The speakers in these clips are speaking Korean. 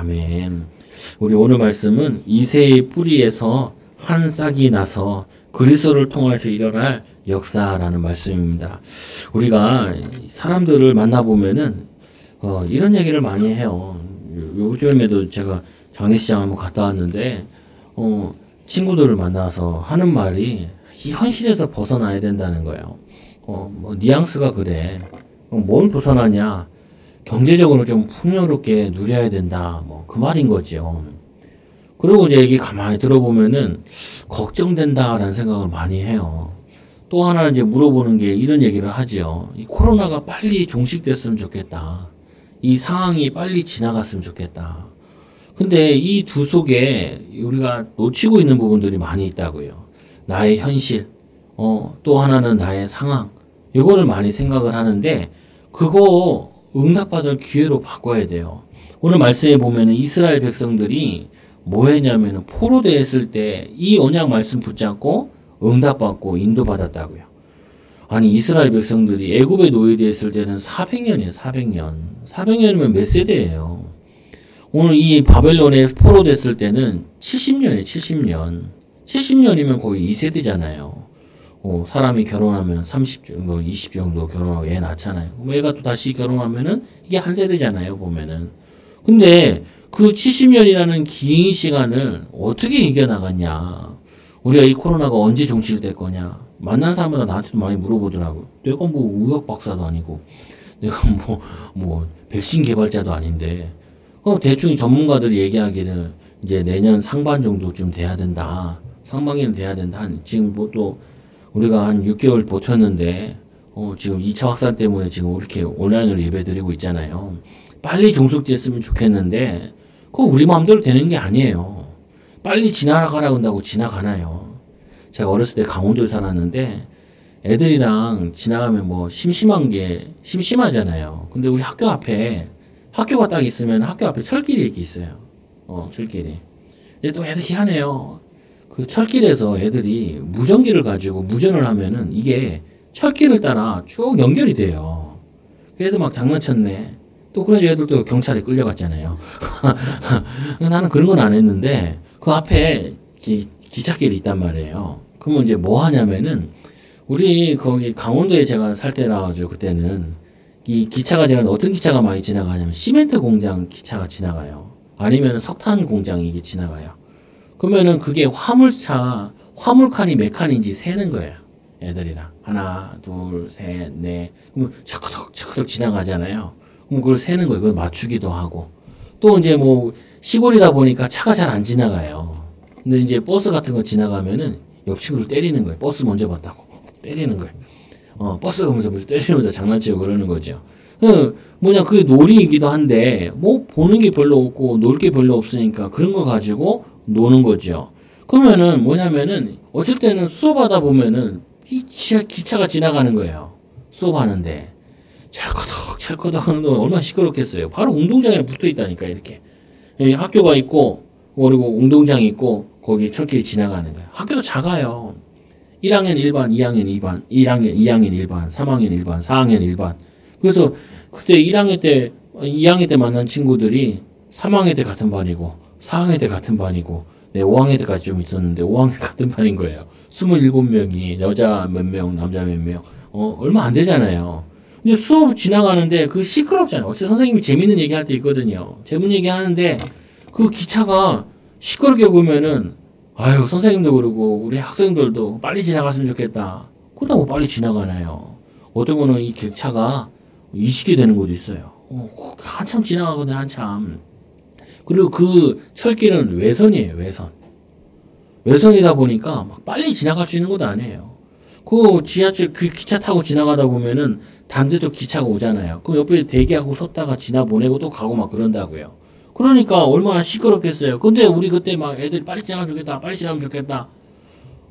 아멘. 우리 오늘 말씀은 이새의 뿌리에서 한 싹이 나서 그리스도를 통해서 일어날 역사라는 말씀입니다. 우리가 사람들을 만나보면은 이런 얘기를 많이 해요. 요즘에도 제가 장례식장 한번 갔다 왔는데 친구들을 만나서 하는 말이 이 현실에서 벗어나야 된다는 거예요. 뭐 뉘앙스가 그래. 뭘 벗어나냐? 경제적으로 좀 풍요롭게 누려야 된다. 뭐 그 말인 거죠. 그리고 이제 얘기 가만히 들어보면은 걱정된다라는 생각을 많이 해요. 또 하나 이제 물어보는 게 이런 얘기를 하죠. 이 코로나가 빨리 종식됐으면 좋겠다. 이 상황이 빨리 지나갔으면 좋겠다. 근데 이 두 속에 우리가 놓치고 있는 부분들이 많이 있다고요. 나의 현실, 또 하나는 나의 상황. 이거를 많이 생각을 하는데 그거 응답받을 기회로 바꿔야 돼요. 오늘 말씀에 보면은 이스라엘 백성들이 뭐 했냐면은 포로되었을 때 이 언약 말씀 붙잡고 응답받고 인도받았다고요. 아니 이스라엘 백성들이 애굽에 노예되었을 때는 400년이에요. 400년. 400년이면 몇 세대예요. 오늘 이 바벨론에 포로됐을 때는 70년이에요. 70년. 70년이면 거의 2세대잖아요. 사람이 결혼하면 30 정도, 20 정도 결혼하고 애 낳잖아요. 그럼 애가 또 다시 결혼하면은 이게 한 세대잖아요. 보면은. 근데 그 70년이라는 긴 시간을 어떻게 이겨나갔냐. 우리가 이 코로나가 언제 종식될 거냐. 만난 사람마다 나한테도 많이 물어보더라고. 내가 뭐 의학 박사도 아니고, 내가 뭐 백신 개발자도 아닌데, 대충 전문가들이 얘기하기를 이제 내년 상반 정도쯤 돼야 된다. 상반기는 돼야 된다. 지금 뭐 또 우리가 한 6개월 버텼는데, 지금 2차 확산 때문에 지금 이렇게 온라인으로 예배 드리고 있잖아요. 빨리 종속됐으면 좋겠는데, 그거 우리 마음대로 되는 게 아니에요. 빨리 지나가라고 한다고 지나가나요? 제가 어렸을 때 강원도에 살았는데, 애들이랑 지나가면 뭐 심심하잖아요. 근데 우리 학교 앞에, 학교가 딱 있으면 학교 앞에 철길이 이렇게 있어요. 철길이. 근데 또 애들 희한해요. 그 철길에서 애들이 무전기를 가지고 무전을 하면은 이게 철길을 따라 쭉 연결이 돼요. 그래서 막 장난쳤네. 또 그래서 애들 또 경찰에 끌려갔잖아요. 나는 그런 건 안 했는데 그 앞에 기찻길이 있단 말이에요. 그러면 이제 뭐 하냐면은 우리 거기 강원도에 제가 살 때라 가지고 그때는 이 기차가 지나가는데 어떤 기차가 많이 지나가냐면 시멘트 공장 기차가 지나가요. 아니면 석탄 공장이 이게 지나가요. 그러면은 그게 화물칸이 몇 칸인지 세는 거예요. 애들이랑. 하나, 둘, 셋, 넷. 그러면 차커덕 지나가잖아요. 그럼 그걸 세는 거예요. 그걸 맞추기도 하고. 또 이제 뭐 시골이다 보니까 차가 잘 안 지나가요. 근데 이제 버스 같은 거 지나가면은 옆 친구를 때리는 거예요. 버스 먼저 봤다고. 때리는 거예요. 버스 가면서 때리면서 장난치고 그러는 거죠. 그게 놀이이기도 한데, 뭐, 보는 게 별로 없고, 놀 게 별로 없으니까 그런 거 가지고 노는 거죠. 그러면은 뭐냐면은, 어쩔 때는 수업하다 보면은, 기차가 지나가는 거예요. 수업하는데. 찰커덕 하는 건 얼마나 시끄럽겠어요. 바로 운동장에 붙어 있다니까, 이렇게. 여기 학교가 있고, 그리고 운동장이 있고, 거기 철길이 지나가는 거예요. 학교도 작아요. 1학년 1반, 2학년 2반, 2학년 1반, 3학년 1반, 4학년 1반. 그래서 그때 2학년 때 만난 친구들이 3학년 때 같은 반이고, 4학년 때 같은 반이고, 5학년 때까지 좀 있었는데, 5학년 같은 반인 거예요. 27명이, 여자 몇 명, 남자 몇 명, 얼마 안 되잖아요. 근데 수업 지나가는데, 그 시끄럽잖아요. 어째 선생님이 재밌는 얘기 할 때 있거든요. 재밌는 얘기 하는데, 그 기차가 시끄럽게 보면은, 아유, 선생님도 그러고, 우리 학생들도 빨리 지나갔으면 좋겠다. 그러다 뭐 빨리 지나가나요. 어떤 거는 이 객차가 이식이 되는 곳도 있어요. 한참 지나가거든요, 한참. 그리고 그 철길은 외선이에요, 외선. 외선이다 보니까 막 빨리 지나갈 수 있는 것도 아니에요. 그 지하철, 그 기차 타고 지나가다 보면은 반대도 기차가 오잖아요. 그럼 옆에 대기하고 섰다가 지나보내고 또 가고 막 그런다고요. 그러니까 얼마나 시끄럽겠어요. 근데 우리 그때 막 애들이 빨리 지나가면 좋겠다, 빨리 지나가면 좋겠다.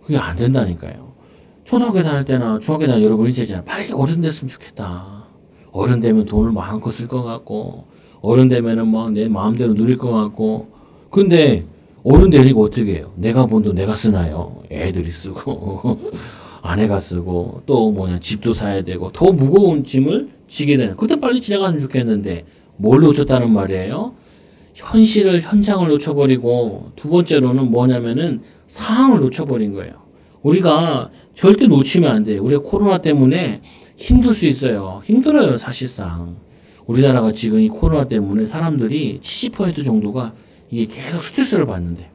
그게 안 된다니까요. 초등학교 다닐 때나 중학교 다닐 때 여러분 있잖아요. 빨리 어른 됐으면 좋겠다. 어른 되면 돈을 마음껏 쓸 것 같고, 어른 되면은 막 내 마음대로 누릴 것 같고. 근데 어른 되니까 어떻게 해요? 내가 번 돈 내가 쓰나요? 애들이 쓰고, 아내가 쓰고, 또 집도 사야 되고, 더 무거운 짐을 지게 되는. 그때 빨리 지나갔으면 좋겠는데, 뭘 놓쳤다는 말이에요? 현실을, 현장을 놓쳐버리고, 두 번째로는 뭐냐면은 상황을 놓쳐버린 거예요. 우리가 절대 놓치면 안 돼요. 우리가 코로나 때문에 힘들 수 있어요. 힘들어요, 사실상. 우리나라가 지금 이 코로나 때문에 사람들이 70% 정도가 이게 계속 스트레스를 받는데,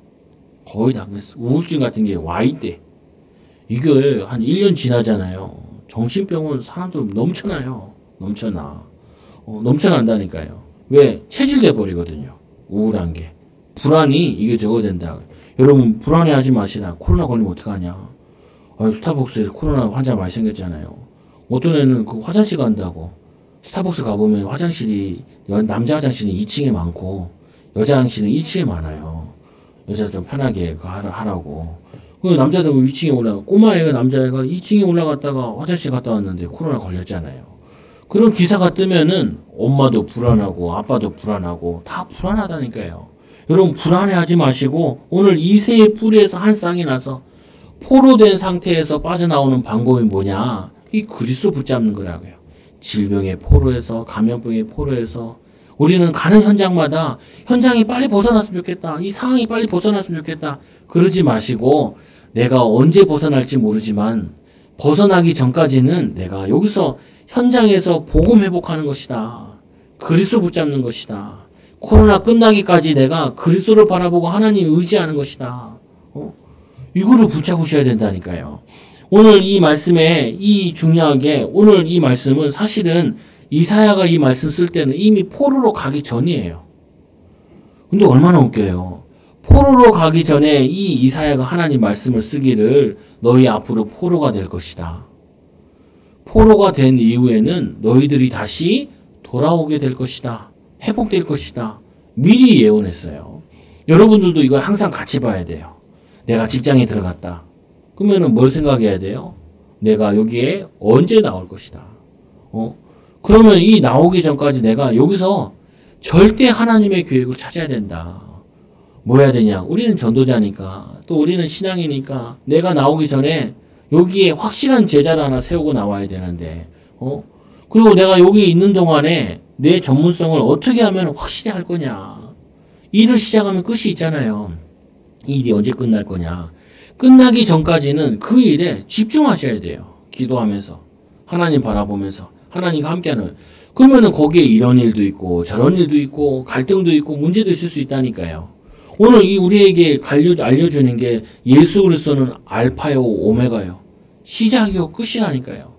거의 다 우울증 같은 게 와 있대. 이게 한 1년 지나잖아요. 정신병원 사람들 넘쳐나요. 넘쳐난다니까요. 왜? 체질돼 버리거든요. 우울한 게. 불안이 이게 저거 된다. 여러분, 불안해하지 마시라. 코로나 걸리면 어떡하냐. 스타벅스에서 코로나 환자 많이 생겼잖아요. 어떤 애는 그 화장실 간다고. 스타벅스 가보면 화장실이, 남자 화장실은 2층에 많고, 여자 화장실은 1층에 많아요. 여자 좀 편하게 하라고. 그 남자들 2층에 꼬마애가 남자애가 2층에 올라갔다가 화장실 갔다 왔는데 코로나 걸렸잖아요. 그런 기사가 뜨면은 엄마도 불안하고 아빠도 불안하고 다 불안하다니까요. 여러분 불안해하지 마시고 오늘 이새의 뿌리에서 한 쌍이 나서 포로된 상태에서 빠져나오는 방법이 뭐냐? 이 그리스도 붙잡는 거라고요. 질병의 포로에서 감염병의 포로에서 우리는 가는 현장마다 현장이 빨리 벗어났으면 좋겠다. 이 상황이 빨리 벗어났으면 좋겠다. 그러지 마시고 내가 언제 벗어날지 모르지만 벗어나기 전까지는 내가 여기서 현장에서 복음 회복하는 것이다. 그리스도 붙잡는 것이다. 코로나 끝나기까지 내가 그리스도를 바라보고 하나님 의지하는 것이다. 이거를 붙잡으셔야 된다니까요. 오늘 이 말씀에 이 중요하게 오늘 이 말씀은 사실은 이사야가 이 말씀 쓸 때는 이미 포로로 가기 전이에요. 근데 얼마나 웃겨요. 포로로 가기 전에 이 이사야가 하나님 말씀을 쓰기를 너희 앞으로 포로가 될 것이다. 포로가 된 이후에는 너희들이 다시 돌아오게 될 것이다. 회복될 것이다. 미리 예언했어요. 여러분들도 이걸 항상 같이 봐야 돼요. 내가 직장에 들어갔다. 그러면은 뭘 생각해야 돼요? 내가 여기에 언제 나올 것이다. 그러면 이 나오기 전까지 내가 여기서 절대 하나님의 계획을 찾아야 된다. 뭐 해야 되냐? 우리는 전도자니까, 또 우리는 신앙이니까 내가 나오기 전에 여기에 확실한 제자를 하나 세우고 나와야 되는데, 그리고 내가 여기 있는 동안에 내 전문성을 어떻게 하면 확실히 할 거냐? 일을 시작하면 끝이 있잖아요. 이 일이 언제 끝날 거냐? 끝나기 전까지는 그 일에 집중하셔야 돼요. 기도하면서, 하나님 바라보면서, 하나님과 함께하는. 그러면은 거기에 이런 일도 있고, 저런 일도 있고, 갈등도 있고, 문제도 있을 수 있다니까요. 오늘 이 우리에게 알려주는 게 예수 그리스도는 알파요, 오메가요. 시작이요, 끝이라니까요.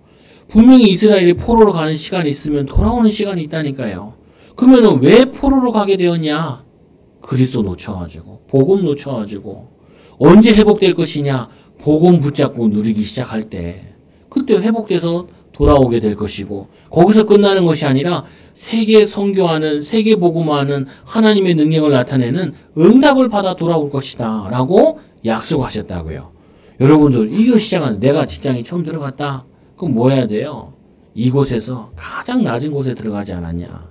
분명히 이스라엘이 포로로 가는 시간이 있으면 돌아오는 시간이 있다니까요. 그러면은 왜 포로로 가게 되었냐? 그리스도 놓쳐가지고, 복음 놓쳐가지고, 언제 회복될 것이냐? 복음 붙잡고 누리기 시작할 때, 그때 회복돼서 돌아오게 될 것이고, 거기서 끝나는 것이 아니라 세계 선교하는, 세계 복음화하는 하나님의 능력을 나타내는 응답을 받아 돌아올 것이다 라고 약속하셨다고요. 여러분들 이거 시작하는, 내가 직장에 처음 들어갔다. 그럼 뭐 해야 돼요? 이곳에서 가장 낮은 곳에 들어가지 않았냐.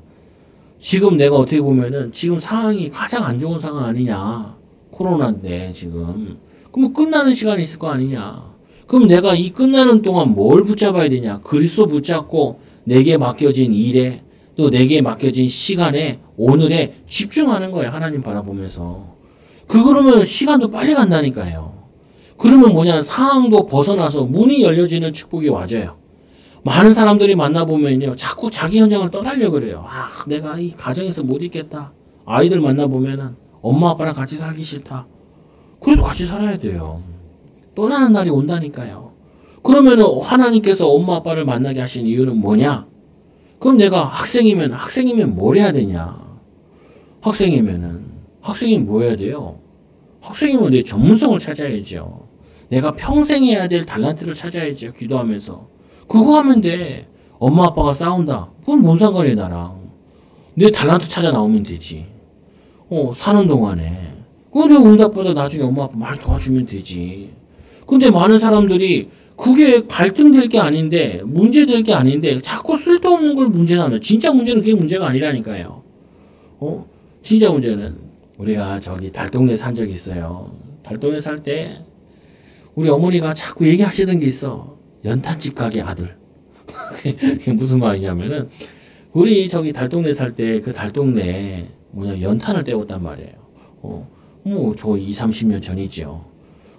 지금 내가 어떻게 보면은 지금 상황이 가장 안 좋은 상황 아니냐. 코로나인데 지금. 그럼 끝나는 시간이 있을 거 아니냐. 그럼 내가 이 끝나는 동안 뭘 붙잡아야 되냐? 그리스도 붙잡고 내게 맡겨진 일에, 또 내게 맡겨진 시간에, 오늘에 집중하는 거예요. 하나님 바라보면서. 그러면 시간도 빨리 간다니까요. 그러면 뭐냐? 상황도 벗어나서 문이 열려지는 축복이 와줘요. 많은 사람들이 만나보면요. 자꾸 자기 현장을 떠나려고 그래요. 내가 이 가정에서 못 있겠다. 아이들 만나보면은 엄마 아빠랑 같이 살기 싫다. 그래도 같이 살아야 돼요. 떠나는 날이 온다니까요. 그러면은 하나님께서 엄마 아빠를 만나게 하신 이유는 뭐냐? 그럼 내가 학생이면 뭘 해야 되냐? 학생이 뭐 해야 돼요? 학생이면 내 전문성을 찾아야죠. 내가 평생 해야 될 달란트를 찾아야죠. 기도하면서. 그거 하면 돼. 엄마 아빠가 싸운다. 그건 뭔 상관이야 나랑. 내 달란트 찾아 나오면 되지. 사는 동안에. 그거 내가 응답받아 나중에 엄마 아빠 많이 도와주면 되지. 근데 많은 사람들이 그게 갈등될 게 아닌데, 문제될 게 아닌데, 자꾸 쓸데없는 걸 문제 삼아요. 진짜 문제는 그게 문제가 아니라니까요. 진짜 문제는, 우리가 저기 달동네 산 적이 있어요. 달동네 살 때, 우리 어머니가 자꾸 얘기하시던 게 있어. 연탄집 가게 아들. 그게 무슨 말이냐면은, 우리 저기 달동네 살 때, 그 달동네, 연탄을 떼웠단 말이에요. 저 2, 30년 전이죠.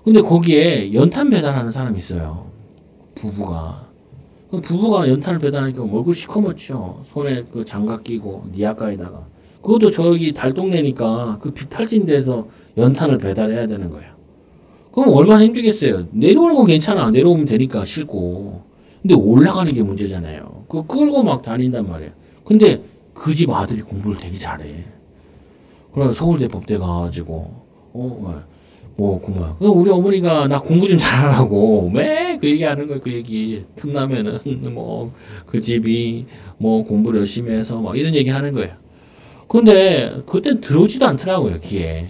근데 거기에 연탄 배달하는 사람이 있어요. 부부가 연탄을 배달하니까 얼굴 시커멓죠. 손에 그 장갑 끼고 니아가에다가. 그것도 저기 달동네니까 그 비탈진 데서 연탄을 배달해야 되는 거예요. 그럼 얼마나 힘들겠어요. 내려오는 건 괜찮아. 내려오면 되니까 싣고. 근데 올라가는 게 문제잖아요. 그거 끌고 막 다닌단 말이에요. 근데 그 집 아들이 공부를 되게 잘해. 그래서 서울대 법대 가가지고 공부야. 우리 어머니가 나 공부 좀 잘하라고 왜 그 얘기하는 거야. 그 얘기 틈나면은 그 집이 공부를 열심히 해서 막 이런 얘기 하는 거예요. 근데 그땐 들어오지도 않더라고요, 귀에.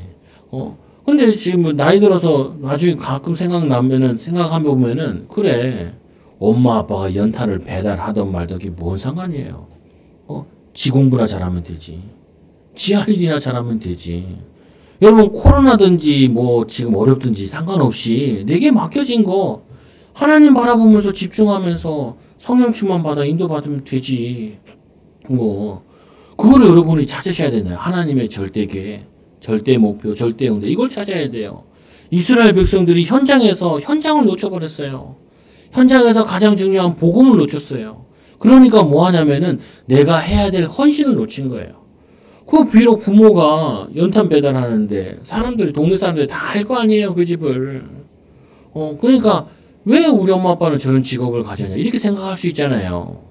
근데 지금 나이 들어서 나중에 가끔 생각하면 보면은 그래. 엄마 아빠가 연탄을 배달하던 말던 게 뭔 상관이에요. 지 공부나 잘하면 되지. 지 할 일이나 잘하면 되지. 여러분 코로나든지 지금 어렵든지 상관없이 내게 맡겨진 거 하나님 바라보면서 집중하면서 성령충만 받아 인도받으면 되지. 그거를 여러분이 찾으셔야 되나요? 하나님의 절대 계획, 절대 목표, 절대 응대 이걸 찾아야 돼요. 이스라엘 백성들이 현장을 놓쳐버렸어요. 현장에서 가장 중요한 복음을 놓쳤어요. 그러니까 뭐 하냐면은 내가 해야 될 헌신을 놓친 거예요. 비록 부모가 연탄 배달하는데 동네 사람들이 다 할 거 아니에요, 그 집을. 그러니까 왜 우리 엄마 아빠는 저런 직업을 가졌냐 이렇게 생각할 수 있잖아요.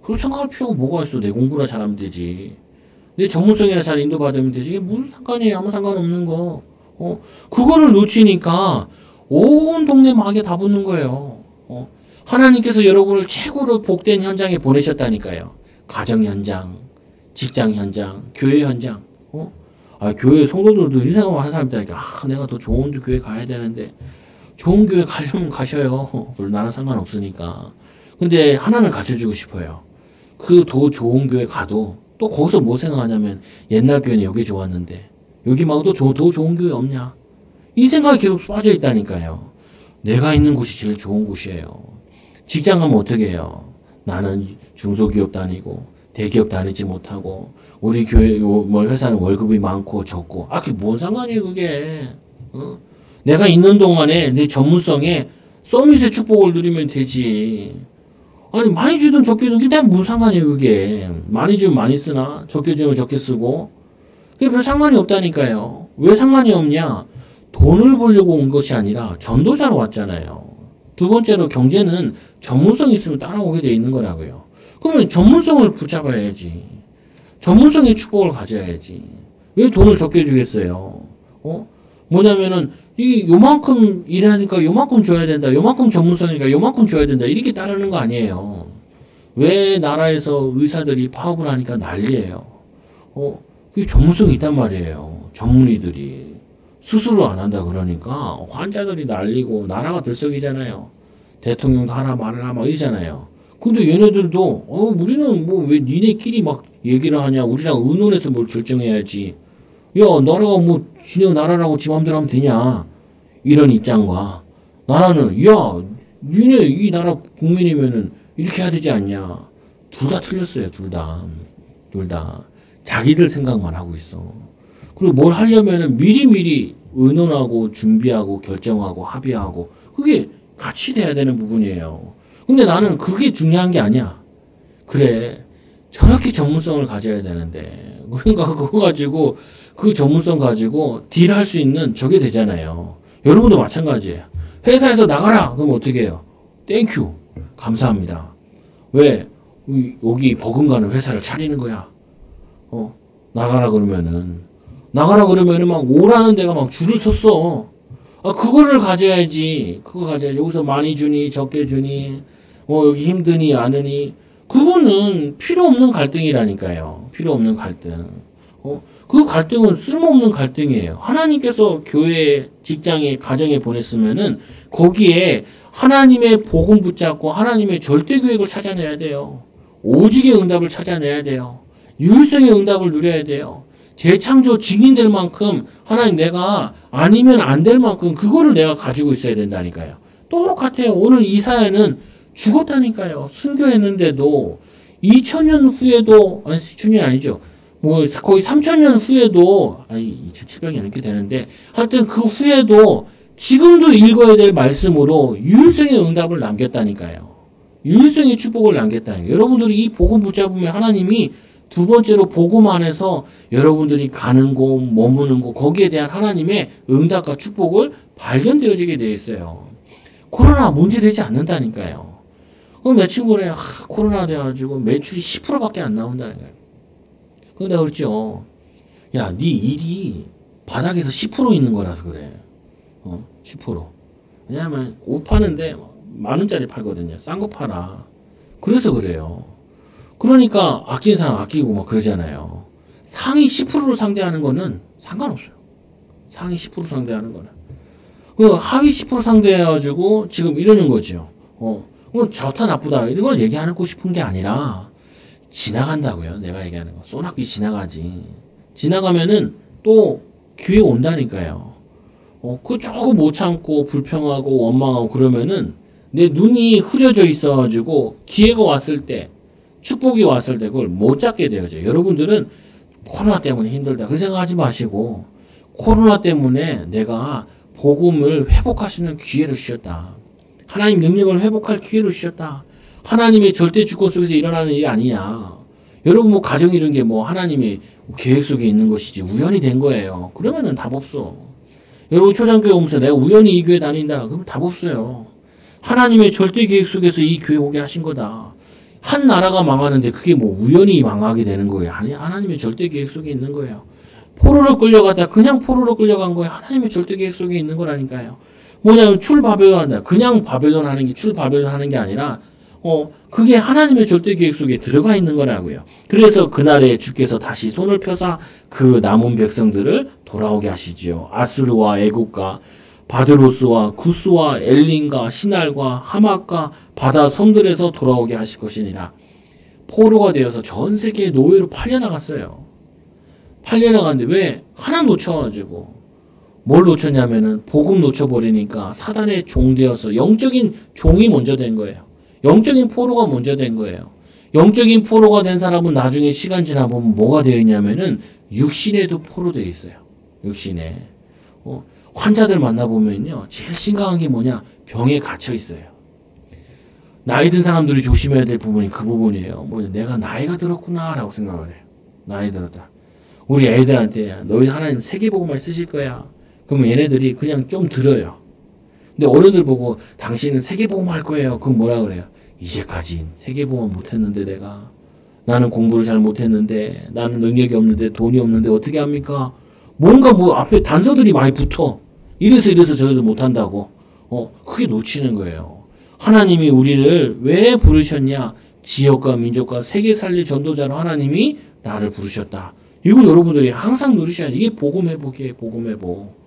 그렇게 생각할 필요가 뭐가 있어. 내 공부나 잘하면 되지. 내 전문성이나 잘 인도받으면 되지. 이게 무슨 상관이에요. 아무 상관없는 거. 그거를 놓치니까 온 동네 막에 다 붙는 거예요. 하나님께서 여러분을 최고로 복된 현장에 보내셨다니까요. 가정 현장, 직장 현장, 교회 현장. 교회 성도들도 이 생각을 하는 사람이 있다니까. 내가 더 좋은 교회 가야 되는데. 좋은 교회 가려면 가셔요. 나는 상관없으니까. 근데 하나는 가르쳐주고 싶어요. 그 더 좋은 교회 가도 또 거기서 뭐 생각하냐면 옛날 교회는 여기 좋았는데 여기 말고 더 좋은 교회 없냐. 이 생각이 계속 빠져 있다니까요. 내가 있는 곳이 제일 좋은 곳이에요. 직장 가면 어떻게 해요? 나는 중소기업 다니고 대기업 다니지 못하고 우리 교회 회사는 월급이 많고 적고 그게 뭔 상관이에요 그게. 내가 있는 동안에 내 전문성에 서밋의 축복을 누리면 되지. 아니 많이 주든 적게 주든 내가 무슨 상관이에요 그게. 많이 주면 많이 쓰나 적게 주면 적게 쓰고 그게 별 상관이 없다니까요. 왜 상관이 없냐. 돈을 벌려고 온 것이 아니라 전도자로 왔잖아요. 두 번째로 경제는 전문성이 있으면 따라오게 돼 있는 거라고요. 그러면 전문성을 붙잡아야지. 전문성의 축복을 가져야지. 왜 돈을 적게 주겠어요? 뭐냐면은 요만큼 일하니까 요만큼 줘야 된다. 요만큼 전문성이니까 요만큼 줘야 된다. 이렇게 따르는 거 아니에요. 왜 나라에서 의사들이 파업을 하니까 난리예요. 그게 전문성이 있단 말이에요. 전문의들이. 수술을 안 한다 그러니까 환자들이 난리고 나라가 들썩이잖아요. 대통령도 하나 말을 하나 이러잖아요. 근데 얘네들도 우리는 왜 니네끼리 막 얘기를 하냐. 우리랑 의논해서 뭘 결정해야지. 야 나라가 지네 나라라고 지 맘대로 하면 되냐. 이런 입장과 나라는 니네 이 나라 국민이면은 이렇게 해야 되지 않냐. 둘 다 틀렸어요. 둘 다. 자기들 생각만 하고 있어. 그리고 뭘 하려면은 미리미리 의논하고 준비하고 결정하고 합의하고 그게 같이 돼야 되는 부분이에요. 근데 나는 그게 중요한 게 아니야. 그래. 저렇게 전문성을 가져야 되는데. 그러니까 그거 가지고 그 전문성 가지고 딜할 수 있는 저게 되잖아요. 여러분도 마찬가지예요. 회사에서 나가라. 그럼 어떻게 해요? 땡큐. 감사합니다. 왜? 여기 버금가는 회사를 차리는 거야. 나가라 그러면은 막 오라는 데가 막 줄을 섰어. 그거를 가져야지. 여기서 많이 주니 적게 주니 여기 힘드니 아느니 그거는 필요 없는 갈등이라니까요. 필요 없는 갈등. 그 갈등은 쓸모없는 갈등이에요. 하나님께서 교회, 직장에, 가정에 보냈으면은 거기에 하나님의 복음 붙잡고 하나님의 절대 계획을 찾아내야 돼요. 오직의 응답을 찾아내야 돼요. 유일성의 응답을 누려야 돼요. 재창조 증인될 만큼 하나님 내가 아니면 안 될 만큼 그거를 내가 가지고 있어야 된다니까요. 똑같아요. 오늘 이 사회는 죽었다니까요. 순교했는데도 2000년 후에도 2000년이 아니죠. 뭐 거의 3,000년 후에도 아니 2,700년 이렇게 되는데 하여튼 그 후에도 지금도 읽어야 될 말씀으로 유일성의 응답을 남겼다니까요. 유일성의 축복을 남겼다니까요. 여러분들이 이 복음 붙잡으면 하나님이 두 번째로 복음 안에서 여러분들이 가는 곳, 머무는 곳 거기에 대한 하나님의 응답과 축복을 발견되어지게 되어 있어요. 코로나 문제되지 않는다니까요. 그럼 내 친구래 코로나 돼가지고 매출이 10%밖에 안 나온다는 거예요. 그럼 내가 그랬죠. 야, 네 일이 바닥에서 10% 있는 거라서 그래. 10%. 왜냐하면 옷 파는데 10,000원짜리 팔거든요. 싼 거 팔아. 그래서 그래요. 그러니까 아끼는 사람 아끼고 막 그러잖아요. 상위 10%로 상대하는 거는 상관없어요. 상위 10% 상대하는 거는. 그 하위 10% 상대해가지고 지금 이러는 거죠. 그럼 좋다 나쁘다 이런 걸 얘기하고 싶은 게 아니라 지나간다고요. 내가 얘기하는 거. 소낙비 지나가지. 지나가면은 또 기회 온다니까요. 그 조금 못 참고 불평하고 원망하고 그러면은 내 눈이 흐려져 있어가지고 기회가 왔을 때 축복이 왔을 때 그걸 못 잡게 되어져. 여러분들은 코로나 때문에 힘들다. 그 생각하지 마시고 코로나 때문에 내가 복음을 회복할 수 있는 기회를 주셨다. 하나님 능력을 회복할 기회를 주셨다. 하나님의 절대 주권 속에서 일어나는 일이 아니냐. 여러분 뭐 가정 이런 게 뭐 하나님의 계획 속에 있는 것이지 우연히 된 거예요. 그러면은 답 없어. 여러분 초장교회 오면서 내가 우연히 이 교회 다닌다. 그러면 답 없어요. 하나님의 절대 계획 속에서 이 교회 오게 하신 거다. 한 나라가 망하는데 그게 뭐 우연히 망하게 되는 거예요. 아니 하나님의 절대 계획 속에 있는 거예요. 포로로 끌려갔다. 그냥 포로로 끌려간 거예요. 하나님의 절대 계획 속에 있는 거라니까요. 뭐냐면 출바벨론 한다. 그냥 바벨론 하는 게 출바벨론 하는 게 아니라 그게 하나님의 절대 계획 속에 들어가 있는 거라고요. 그래서 그날에 주께서 다시 손을 펴사 그 남은 백성들을 돌아오게 하시지요. 아수르와 애국과 바드로스와 구스와 엘린과 시날과 하맛과 바다 섬들에서 돌아오게 하실 것이니라. 포로가 되어서 전 세계의 노예로 팔려나갔어요. 팔려나갔는데 왜? 하나 놓쳐가지고. 뭘 놓쳤냐면은 복음 놓쳐버리니까 사단의 종 되어서 영적인 종이 먼저 된 거예요. 영적인 포로가 먼저 된 거예요. 영적인 포로가 된 사람은 나중에 시간 지나보면 뭐가 되어 있냐면은 육신에도 포로 되어 있어요. 육신에. 환자들 만나보면요. 제일 심각한 게 뭐냐? 병에 갇혀 있어요. 나이 든 사람들이 조심해야 될 부분이 그 부분이에요. 내가 나이가 들었구나 라고 생각을 해요. 나이 들었다. 우리 애들한테 너희 하나님 세계복음만 쓰실 거야. 그러면 얘네들이 그냥 좀 들어요. 근데 어른들 보고 당신은 세계복음 할 거예요. 그럼 뭐라 그래요? 이제까지 세계복음 못했는데 내가. 나는 공부를 잘 못했는데 나는 능력이 없는데 돈이 없는데 어떻게 합니까? 뭔가 앞에 단서들이 많이 붙어. 이래서 저래도 못한다고. 그게 놓치는 거예요. 하나님이 우리를 왜 부르셨냐? 지역과 민족과 세계 살릴 전도자로 하나님이 나를 부르셨다. 이거 여러분들이 항상 누리셔야 돼. 이게 복음 회복이에요. 복음 회복.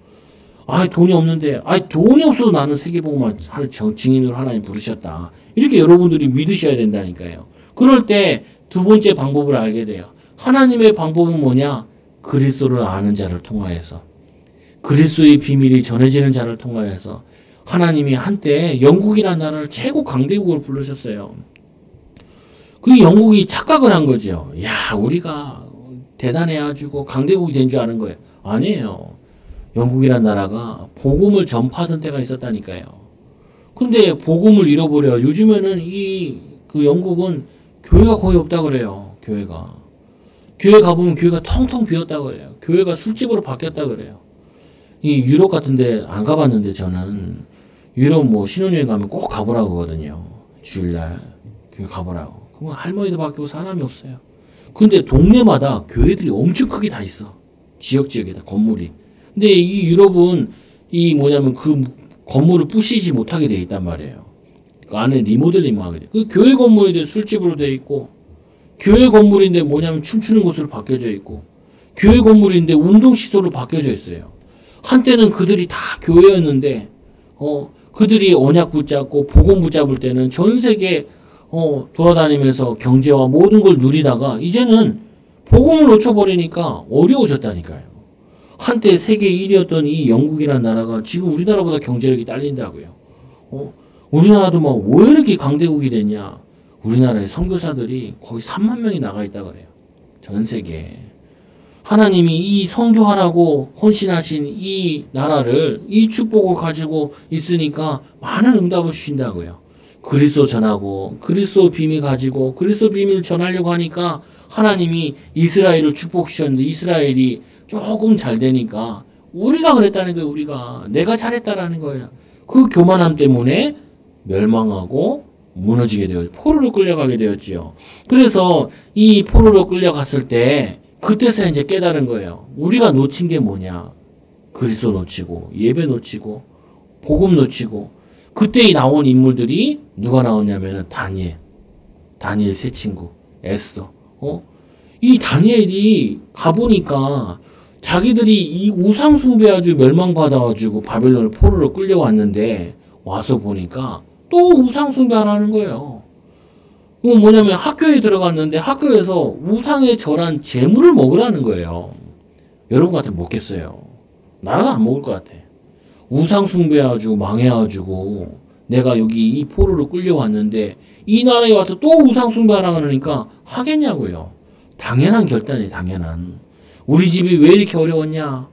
돈이 없는데, 돈이 없어도 나는 세계복음만 할 증인으로 하나님 부르셨다. 이렇게 여러분들이 믿으셔야 된다니까요. 그럴 때 두 번째 방법을 알게 돼요. 하나님의 방법은 뭐냐? 그리스도를 아는 자를 통하여서. 그리스도의 비밀이 전해지는 자를 통하여서 하나님이 한때 영국이라는 나라를 최고 강대국을 부르셨어요. 그 영국이 착각을 한 거죠. 야, 우리가 대단해가지고 강대국이 된 줄 아는 거예요. 아니에요. 영국이란 나라가 복음을 전파하던 때가 있었다니까요. 근데 복음을 잃어버려. 요즘에는 그 영국은 교회가 거의 없다 그래요. 교회가. 교회 가보면 교회가 텅텅 비었다 그래요. 교회가 술집으로 바뀌었다 그래요. 이 유럽 같은데 안 가봤는데 저는 유럽 신혼여행 가면 꼭 가보라고 하거든요. 주일날 교회 가보라고. 그러면 할머니들 밖에 사람이 없어요. 근데 동네마다 교회들이 엄청 크게 다 있어. 지역에다 건물이. 근데 이 유럽은 그 건물을 부시지 못하게 돼 있단 말이에요. 그 안에 리모델링 하게 돼. 그 교회 건물인데 술집으로 돼 있고, 교회 건물인데 춤추는 곳으로 바뀌어져 있고, 교회 건물인데 운동시설로 바뀌어져 있어요. 한때는 그들이 다 교회였는데, 그들이 언약 붙잡고 복음 붙잡을 때는 전 세계 돌아다니면서 경제와 모든 걸 누리다가 이제는 복음을 놓쳐버리니까 어려워졌다니까요. 한때 세계 1위였던 이 영국이라는 나라가 지금 우리나라보다 경제력이 딸린다고요. 우리나라도 왜 이렇게 강대국이 됐냐? 우리나라의 선교사들이 거의 3만 명이 나가 있다 그래요. 전 세계에. 하나님이 이 선교하라고 헌신하신 이 나라를, 이 축복을 가지고 있으니까 많은 응답을 주신다고요. 그리스도 전하고 그리스도 비밀 가지고 그리스도 비밀 전하려고 하니까 하나님이 이스라엘을 축복시켰는데 이스라엘이 조금 잘 되니까 우리가 그랬다는 거예요. 우리가 내가 잘했다라는 거예요. 그 교만함 때문에 멸망하고 무너지게 되었죠. 포로로 끌려가게 되었지요. 그래서 이 포로로 끌려갔을 때 그때서 이제 깨달은 거예요. 우리가 놓친 게 뭐냐? 그리스도 놓치고 예배 놓치고 복음 놓치고 그때 나온 인물들이 누가 나왔냐면은 다니엘 세 친구 에스더. 이 다니엘이 가보니까 자기들이 이 우상 숭배하고 멸망받아가지고 바벨론을 포로로 끌려왔는데 와서 보니까 또 우상 숭배하라는 거예요. 뭐냐면 학교에 들어갔는데 학교에서 우상에 절한 재물을 먹으라는 거예요. 여러분 같으면 먹겠어요. 나라가 안 먹을 것 같아. 우상 숭배해가지고 망해가지고 내가 여기 이 포로로 끌려왔는데 이 나라에 와서 또 우상 숭배하라고 하니까 하겠냐고요. 당연한 결단이에요. 당연한. 우리 집이 왜 이렇게 어려웠냐?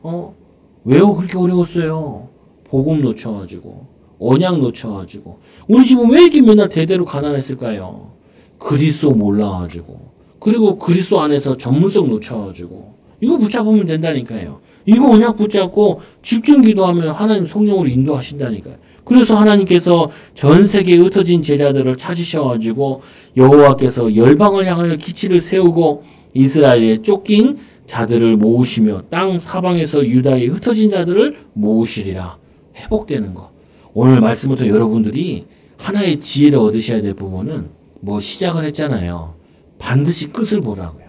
왜 그렇게 어려웠어요? 복음 놓쳐가지고 언약 놓쳐가지고 우리 집은 왜 이렇게 맨날 대대로 가난했을까요? 그리스도 몰라가지고 그리고 그리스도 안에서 전문성 놓쳐가지고 이거 붙잡으면 된다니까요. 이거 언약 붙잡고 집중 기도하면 하나님 성령으로 인도하신다니까요. 그래서 하나님께서 전 세계에 흩어진 제자들을 찾으셔가지고 여호와께서 열방을 향하여 기치를 세우고 이스라엘에 쫓긴 자들을 모으시며 땅 사방에서 유다에 흩어진 자들을 모으시리라. 회복되는 거. 오늘 말씀부터 여러분들이 하나의 지혜를 얻으셔야 될 부분은 시작을 했잖아요. 반드시 끝을 보라고요.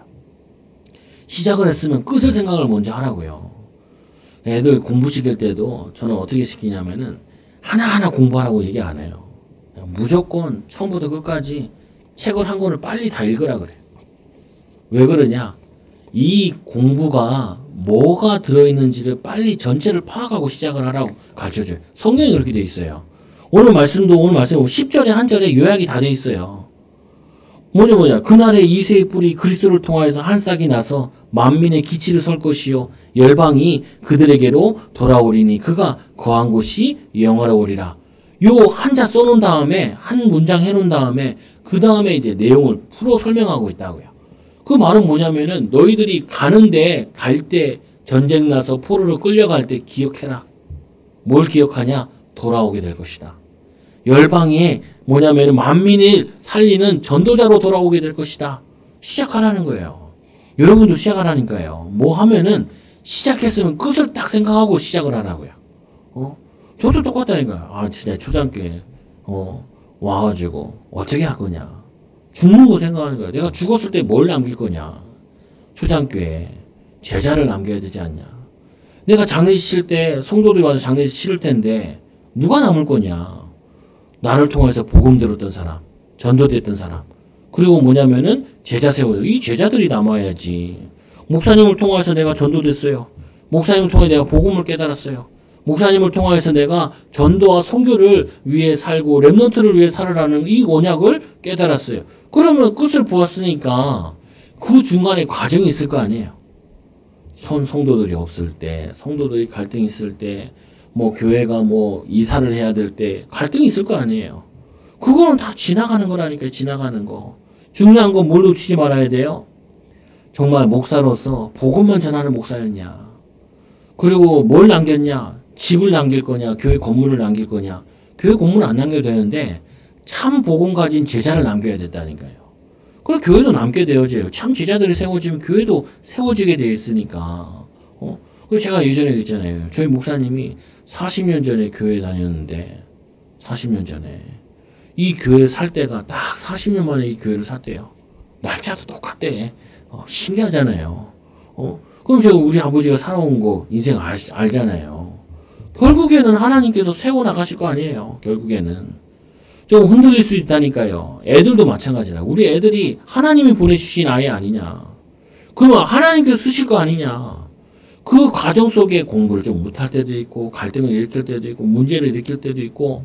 시작을 했으면 끝을 생각을 먼저 하라고요. 애들 공부 시킬 때도 저는 어떻게 시키냐면은 하나하나 공부하라고 얘기 안 해요. 무조건 처음부터 끝까지 책을 한 권을 빨리 다 읽으라 그래요. 왜 그러냐? 이 공부가 뭐가 들어있는지를 빨리 전체를 파악하고 시작을 하라고 가르쳐줘요. 성경이 그렇게 돼 있어요. 오늘 말씀 10절에 한 절에 요약이 다 돼 있어요. 뭐냐. 그날에 이새의 뿔이 그리스도를 통하여서 한 싹이 나서 만민의 기치를 설 것이요 열방이 그들에게로 돌아오리니 그가 거한 곳이 영화로우리라. 요 한자 써놓은 다음에 한 문장 해놓은 다음에 그 다음에 이제 내용을 풀어 설명하고 있다고요. 그 말은 뭐냐면은 너희들이 갈 때 전쟁 나서 포로로 끌려갈 때 기억해라. 뭘 기억하냐? 돌아오게 될 것이다. 열방이 뭐냐면은 만민을 살리는 전도자로 돌아오게 될 것이다. 시작하라는 거예요. 여러분도 시작하라니까요. 뭐 하면은 시작했으면 끝을 딱 생각하고 시작을 하라고요. 저도 똑같다니까요. 진짜 초장교회 와가지고 어떻게 할 거냐. 죽는 거 생각하는 거야. 내가 죽었을 때 뭘 남길 거냐. 초장교회 제자를 남겨야 되지 않냐. 내가 장례식 칠 때 성도들이 와서 장례식 치를 텐데 누가 남을 거냐. 나를 통해서 복음 들었던 사람, 전도됐던 사람, 그리고 뭐냐면은 제자 세워요. 이 제자들이 남아야지. 목사님을 통해서 내가 전도됐어요. 목사님을 통해 내가 복음을 깨달았어요. 목사님을 통해서 내가 전도와 선교를 위해 살고 렘넌트를 위해 살으라는 이 언약을 깨달았어요. 그러면 끝을 보았으니까 그 중간에 과정이 있을 거 아니에요. 성도들이 없을 때, 성도들이 갈등이 있을 때, 교회가 이사를 해야 될 때 갈등이 있을 거 아니에요. 그거는 다 지나가는 거라니까요. 지나가는 거. 중요한 건 뭘 놓치지 말아야 돼요. 정말 목사로서 복음만 전하는 목사였냐. 그리고 뭘 남겼냐. 집을 남길 거냐. 교회 건물을 남길 거냐. 교회 건물은 안 남겨도 되는데 참 복음 가진 제자를 남겨야 된다니까요. 그럼 교회도 남게 되어져요. 참 제자들이 세워지면 교회도 세워지게 되어 있으니까. 그래서 제가 예전에 그랬잖아요. 저희 목사님이 40년 전에 교회 다녔는데 40년 전에 이 교회 살 때가 딱 40년 만에 이 교회를 샀대요. 날짜도 똑같대. 신기하잖아요. 그럼 우리 아버지가 살아온 거 인생 알잖아요. 결국에는 하나님께서 세워나가실 거 아니에요. 결국에는. 좀 흔들릴 수 있다니까요. 애들도 마찬가지라. 우리 애들이 하나님이 보내주신 아이 아니냐. 그러면 하나님께서 쓰실 거 아니냐. 그 과정 속에 공부를 좀 못할 때도 있고 갈등을 일으킬 때도 있고 문제를 일으킬 때도 있고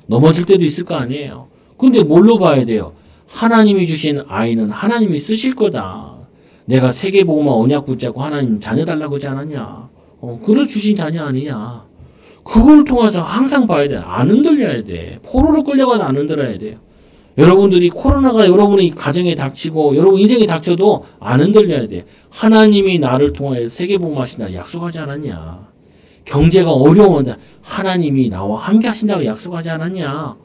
넘어질 때도 있을 거 아니에요. 근데 뭘로 봐야 돼요? 하나님이 주신 아이는 하나님이 쓰실 거다. 내가 세계복음화 언약 붙잡고 하나님 자녀 달라고 하지 않았냐? 그러 주신 자녀 아니냐? 그걸 통해서 항상 봐야 돼. 안 흔들려야 돼. 포로로 끌려가도 안 흔들어야 돼요. 여러분들이 코로나가 여러분의 가정에 닥치고 여러분 인생에 닥쳐도 안 흔들려야 돼. 하나님이 나를 통해 세계복음화 하신다 약속하지 않았냐? 경제가 어려운데 하나님이 나와 함께 하신다고 약속하지 않았냐?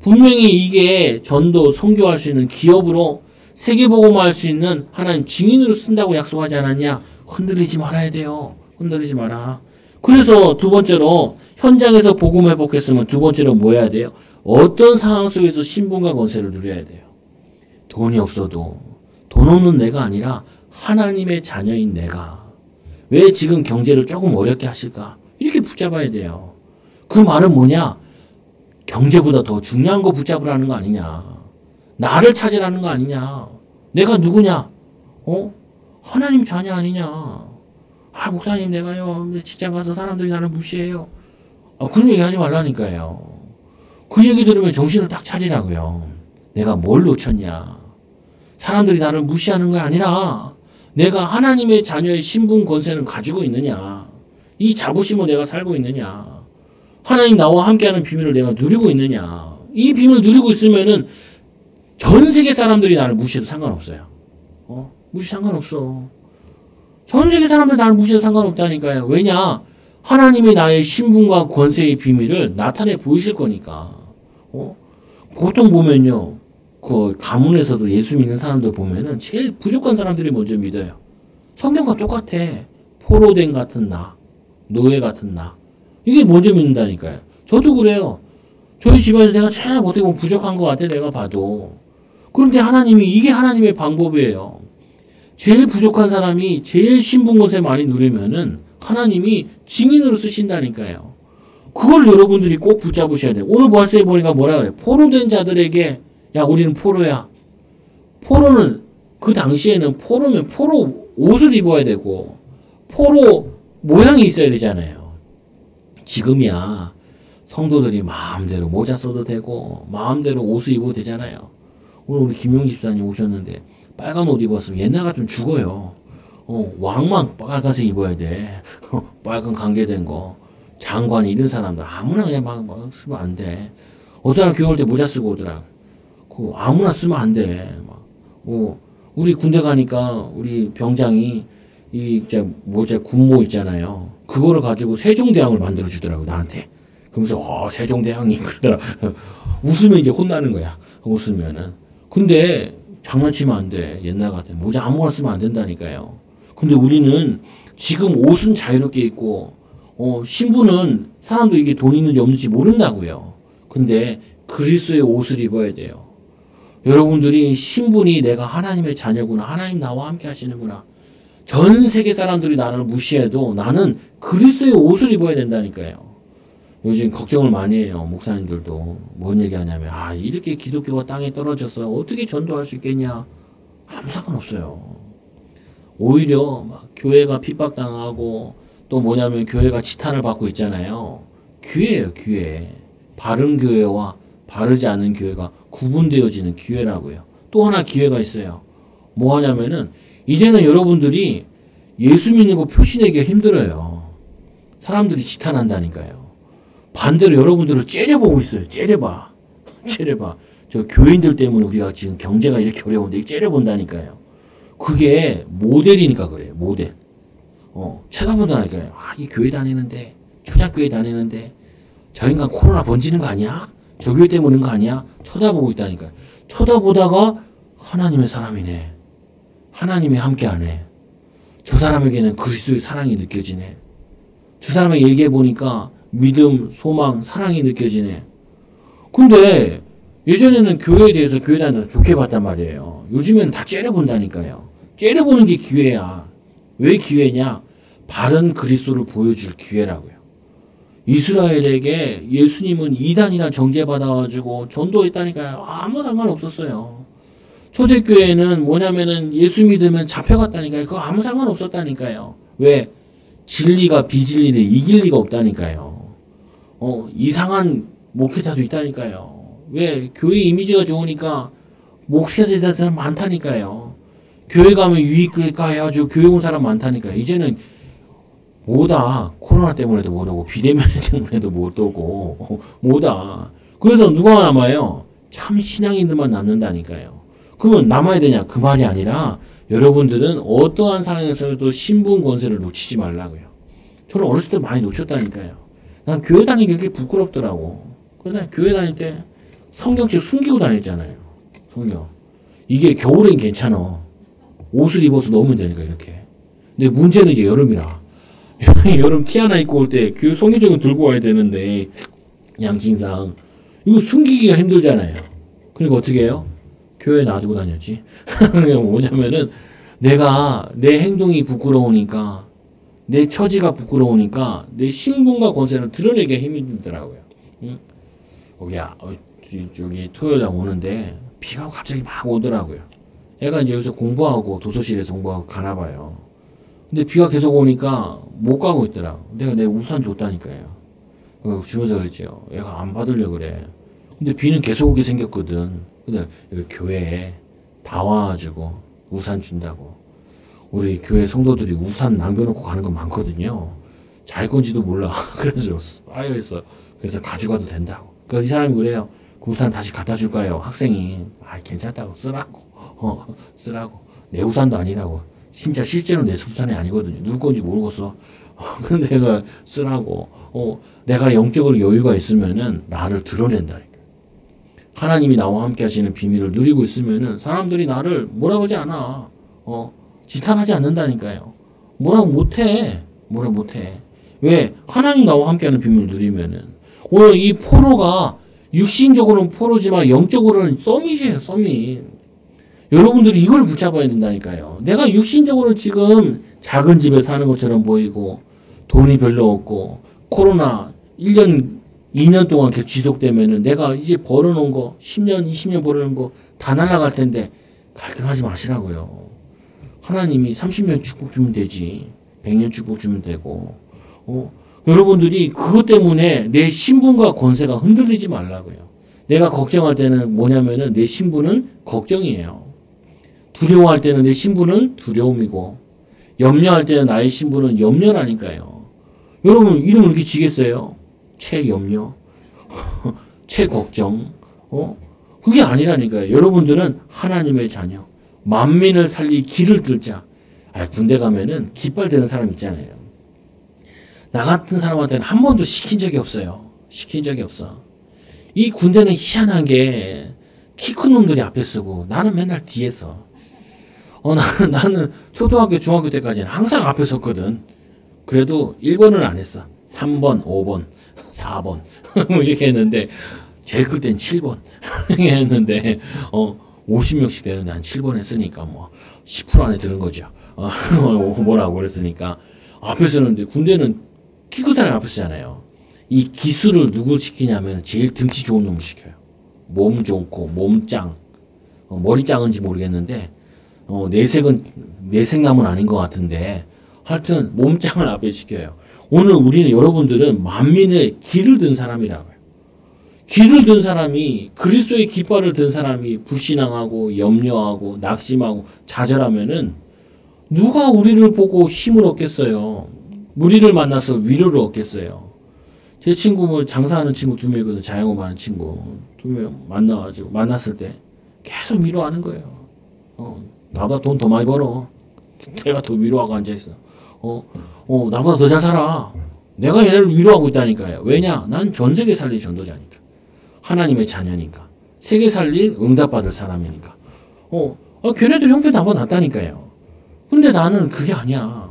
분명히 이게 전도, 선교할 수 있는 기업으로 세계복음화 할 수 있는 하나님 증인으로 쓴다고 약속하지 않았냐? 흔들리지 말아야 돼요. 흔들리지 마라. 그래서 두 번째로 현장에서 복음 회복했으면 두 번째로 뭐 해야 돼요? 어떤 상황 속에서 신분과 권세를 누려야 돼요. 돈이 없어도 돈 없는 내가 아니라 하나님의 자녀인 내가 왜 지금 경제를 조금 어렵게 하실까? 이렇게 붙잡아야 돼요. 그 말은 뭐냐? 경제보다 더 중요한 거 붙잡으라는 거 아니냐? 나를 찾으라는 거 아니냐? 내가 누구냐? 하나님 자녀 아니냐? 목사님 내가요 직장 가서 사람들이 나를 무시해요. 그런 얘기 하지 말라니까요. 그 얘기 들으면 정신을 딱 차리라고요. 내가 뭘 놓쳤냐? 사람들이 나를 무시하는 게 아니라 내가 하나님의 자녀의 신분 권세를 가지고 있느냐? 이 자부심으로 내가 살고 있느냐? 하나님 나와 함께하는 비밀을 내가 누리고 있느냐? 이 비밀을 누리고 있으면은 전 세계 사람들이 나를 무시해도 상관없어요. 무시 상관없어. 전 세계 사람들이 나를 무시해도 상관없다니까요. 왜냐? 하나님이 나의 신분과 권세의 비밀을 나타내 보이실 거니까. 보통 보면요. 그 가문에서도 예수 믿는 사람들 보면은 제일 부족한 사람들이 먼저 믿어요. 성경과 똑같아. 포로된 같은 나, 노예 같은 나. 이게 먼저 믿는다니까요. 저도 그래요. 저희 집안에서 내가 제일 어떻게 보면 부족한 것 같아, 내가 봐도. 그런데 하나님이, 이게 하나님의 방법이에요. 제일 부족한 사람이 제일 신분 권세 많이 누리면은 하나님이 증인으로 쓰신다니까요. 그걸 여러분들이 꼭 붙잡으셔야 돼요. 오늘 말씀에 보니까 뭐라 그래? 포로된 자들에게, 야, 우리는 포로야. 포로는, 그 당시에는 포로면 포로 옷을 입어야 되고, 포로 모양이 있어야 되잖아요. 지금이야, 성도들이 마음대로 모자 써도 되고, 마음대로 옷을 입어도 되잖아요. 오늘 우리 김용 집사님 오셨는데, 빨간 옷 입었으면 옛날 같으면 죽어요. 왕만 빨간색 입어야 돼. 빨간 관계된 거. 장관 이런 사람들 아무나 그냥 막 쓰면 안 돼. 어떤 사람 교회 올 때 모자 쓰고 오더라. 아무나 쓰면 안 돼. 우리 군대 가니까 우리 병장이 모자 군모 있잖아요. 그거를 가지고 세종대왕을 만들어 주더라고 나한테. 그러면서 세종대왕이 그러더라. 웃으면 이제 혼나는 거야. 웃으면은. 근데 장난치면 안 돼. 옛날 같아. 모자 아무거나 쓰면 안 된다니까요. 근데 우리는 지금 옷은 자유롭게 입고 신분은 사람도 이게 돈 있는지 없는지 모른다고요. 근데 그리스도의 옷을 입어야 돼요. 여러분들이 신분이 내가 하나님의 자녀구나. 하나님 나와 함께 하시는구나. 전 세계 사람들이 나를 무시해도 나는 그리스도의 옷을 입어야 된다니까요. 요즘 걱정을 많이 해요. 목사님들도. 뭔 얘기하냐면 이렇게 기독교가 땅에 떨어져서 어떻게 전도할 수 있겠냐. 아무 상관없어요. 오히려 막 교회가 핍박당하고 또 뭐냐면 교회가 지탄을 받고 있잖아요. 기회예요. 기회. 바른 교회와 바르지 않은 교회가 구분되어지는 기회라고요. 또 하나 기회가 있어요. 뭐 하냐면은 이제는 여러분들이 예수 믿는 거 표시내기가 힘들어요. 사람들이 지탄한다니까요. 반대로 여러분들을 째려보고 있어요. 째려봐. 저 교인들 때문에 우리가 지금 경제가 이렇게 어려운데 째려본다니까요. 그게 모델이니까 그래요. 모델. 쳐다본다니까요. 이 교회 다니는데, 초작교회 다니는데, 저 인간 코로나 번지는 거 아니야? 저 교회 때문인 거 아니야? 쳐다보고 있다니까요. 쳐다보다가 하나님의 사람이네. 하나님이 함께하네. 저 사람에게는 그리스도의 사랑이 느껴지네. 저 사람에게 얘기해보니까 믿음, 소망, 사랑이 느껴지네. 근데 예전에는 교회에 대해서 교회 다니면서 좋게 봤단 말이에요. 요즘에는 다 째려본다니까요. 째려보는 게 기회야. 왜 기회냐? 바른 그리스도를 보여줄 기회라고요. 이스라엘에게 예수님은 이단이나 정죄받아가지고 전도했다니까요. 아무 상관없었어요. 초대교회는 뭐냐면은 예수 믿으면 잡혀갔다니까요. 그거 아무 상관없었다니까요. 왜? 진리가 비진리를 이길 리가 없다니까요. 이상한 목회자도 있다니까요. 왜? 교회 이미지가 좋으니까 목회자들 많다니까요. 교회 가면 유익을까 해가지고 교회 온 사람 많다니까. 이제는 뭐다. 코로나 때문에도 못 오고 비대면 때문에도 못 오고 뭐다. 그래서 누가 남아요? 참 신앙인들만 남는다니까요. 그러면 남아야 되냐? 그 말이 아니라 여러분들은 어떠한 상황에서도 신분 권세를 놓치지 말라고요. 저는 어렸을 때 많이 놓쳤다니까요. 난 교회 다니기 그렇게 부끄럽더라고. 그래서 교회 다닐 때 성경책 숨기고 다녔잖아요. 성경. 이게 겨울엔 괜찮아. 옷을 입어서 넣으면 되니까 이렇게. 근데 문제는 이제 여름이라. 여름 티 하나 입고 올 때 교회 성경책은 들고 와야 되는데 양심상 이거 숨기기가 힘들잖아요. 그러니까 어떻게 해요? 교회에 놔두고 다녔지. 뭐냐면은 내가 내 행동이 부끄러우니까 내 처지가 부끄러우니까 내 신분과 권세를 드러내기가 힘이 들더라고요. 응? 저기 토요일에 오는데 비가 갑자기 막 오더라고요. 애가 이제 여기서 공부하고 도서실에서 공부하고 가나 봐요. 근데 비가 계속 오니까 못 가고 있더라. 내가 내 우산 줬다니까요. 주면서 그랬죠. 애가 안 받으려고 그래. 근데 비는 계속 오게 생겼거든. 근데 여기 교회에 다 와가지고 우산 준다고. 우리 교회 성도들이 우산 남겨놓고 가는 거 많거든요. 잘 건지도 몰라. 그래서 쌓여있어. 그래서 가져가도 된다고. 그래서 이 사람이 그래요. 그 우산 다시 갖다 줄까요? 학생이. 괜찮다고. 쓰라고. 쓰라고. 내 우산도 아니라고. 진짜 실제로 내 우산이 아니거든요. 누구 건지 모르겠어. 근데 내가 쓰라고. 내가 영적으로 여유가 있으면은 나를 드러낸다니까. 하나님이 나와 함께 하시는 비밀을 누리고 있으면은 사람들이 나를 뭐라 그러지 않아. 지탄하지 않는다니까요. 뭐라고 못해. 왜? 하나님 나와 함께 하는 비밀을 누리면은. 오늘 이 포로가 육신적으로는 포로지만 영적으로는 서밋이에요, 서밋. 여러분들이 이걸 붙잡아야 된다니까요. 내가 육신적으로 지금 작은 집에 사는 것처럼 보이고 돈이 별로 없고 코로나 1년, 2년 동안 계속 지속되면은 내가 이제 벌어놓은 거 10년, 20년 벌어놓은 거 다 날아갈 텐데 갈등하지 마시라고요. 하나님이 30년 축복 주면 되지. 100년 축복 주면 되고. 여러분들이 그것 때문에 내 신분과 권세가 흔들리지 말라고요. 내가 걱정할 때는 뭐냐면은 내 신분은 걱정이에요. 두려워할 때는 내 신분은 두려움이고 염려할 때는 나의 신분은 염려라니까요. 여러분 이름 이렇게 지겠어요? 최염려, 최걱정, 그게 아니라니까요. 여러분들은 하나님의 자녀, 만민을 살릴 길을 들자. 군대 가면은 깃발 되는 사람 있잖아요. 나 같은 사람한테는 한 번도 시킨 적이 없어요. 시킨 적이 없어. 이 군대는 희한한 게 키 큰 놈들이 앞에 서고 나는 맨날 뒤에 서. 나는 초등학교, 중학교 때까지는 항상 앞에 섰거든. 그래도 1번은 안 했어. 3번, 5번, 4번. 뭐 이렇게 했는데, 제일 클 땐 7번. 했는데, 50명씩 되는데 한 7번 했으니까 뭐, 10% 안에 드는 거죠. 뭐라고 그랬으니까. 앞에 서는데, 군대는 키 큰 사람이 앞에 서잖아요. 이 기술을 누구 시키냐면, 제일 등치 좋은 놈을 시켜요. 몸 좋고, 몸짱. 머리 짱은지 모르겠는데, 내색남은 아닌 것 같은데, 하여튼, 몸짱을 앞에 시켜요. 오늘 우리는 여러분들은 만민의 길을 든 사람이라고요. 길을 든 사람이, 그리스도의 깃발을 든 사람이 불신앙하고, 염려하고, 낙심하고, 좌절하면은, 누가 우리를 보고 힘을 얻겠어요? 우리를 만나서 위로를 얻겠어요? 제 친구, 장사하는 친구 2명이거든. 자영업 하는 친구. 2명 만나가지고, 만났을 때, 계속 위로하는 거예요. 나보다 돈 더 많이 벌어. 내가 더 위로하고 앉아있어. 나보다 더 잘 살아. 내가 얘네를 위로하고 있다니까요. 왜냐? 난 전 세계 살릴 전도자니까. 하나님의 자녀니까. 세계 살릴 응답받을 사람이니까. 걔네들 형편 다 낫다니까요. 근데 나는 그게 아니야.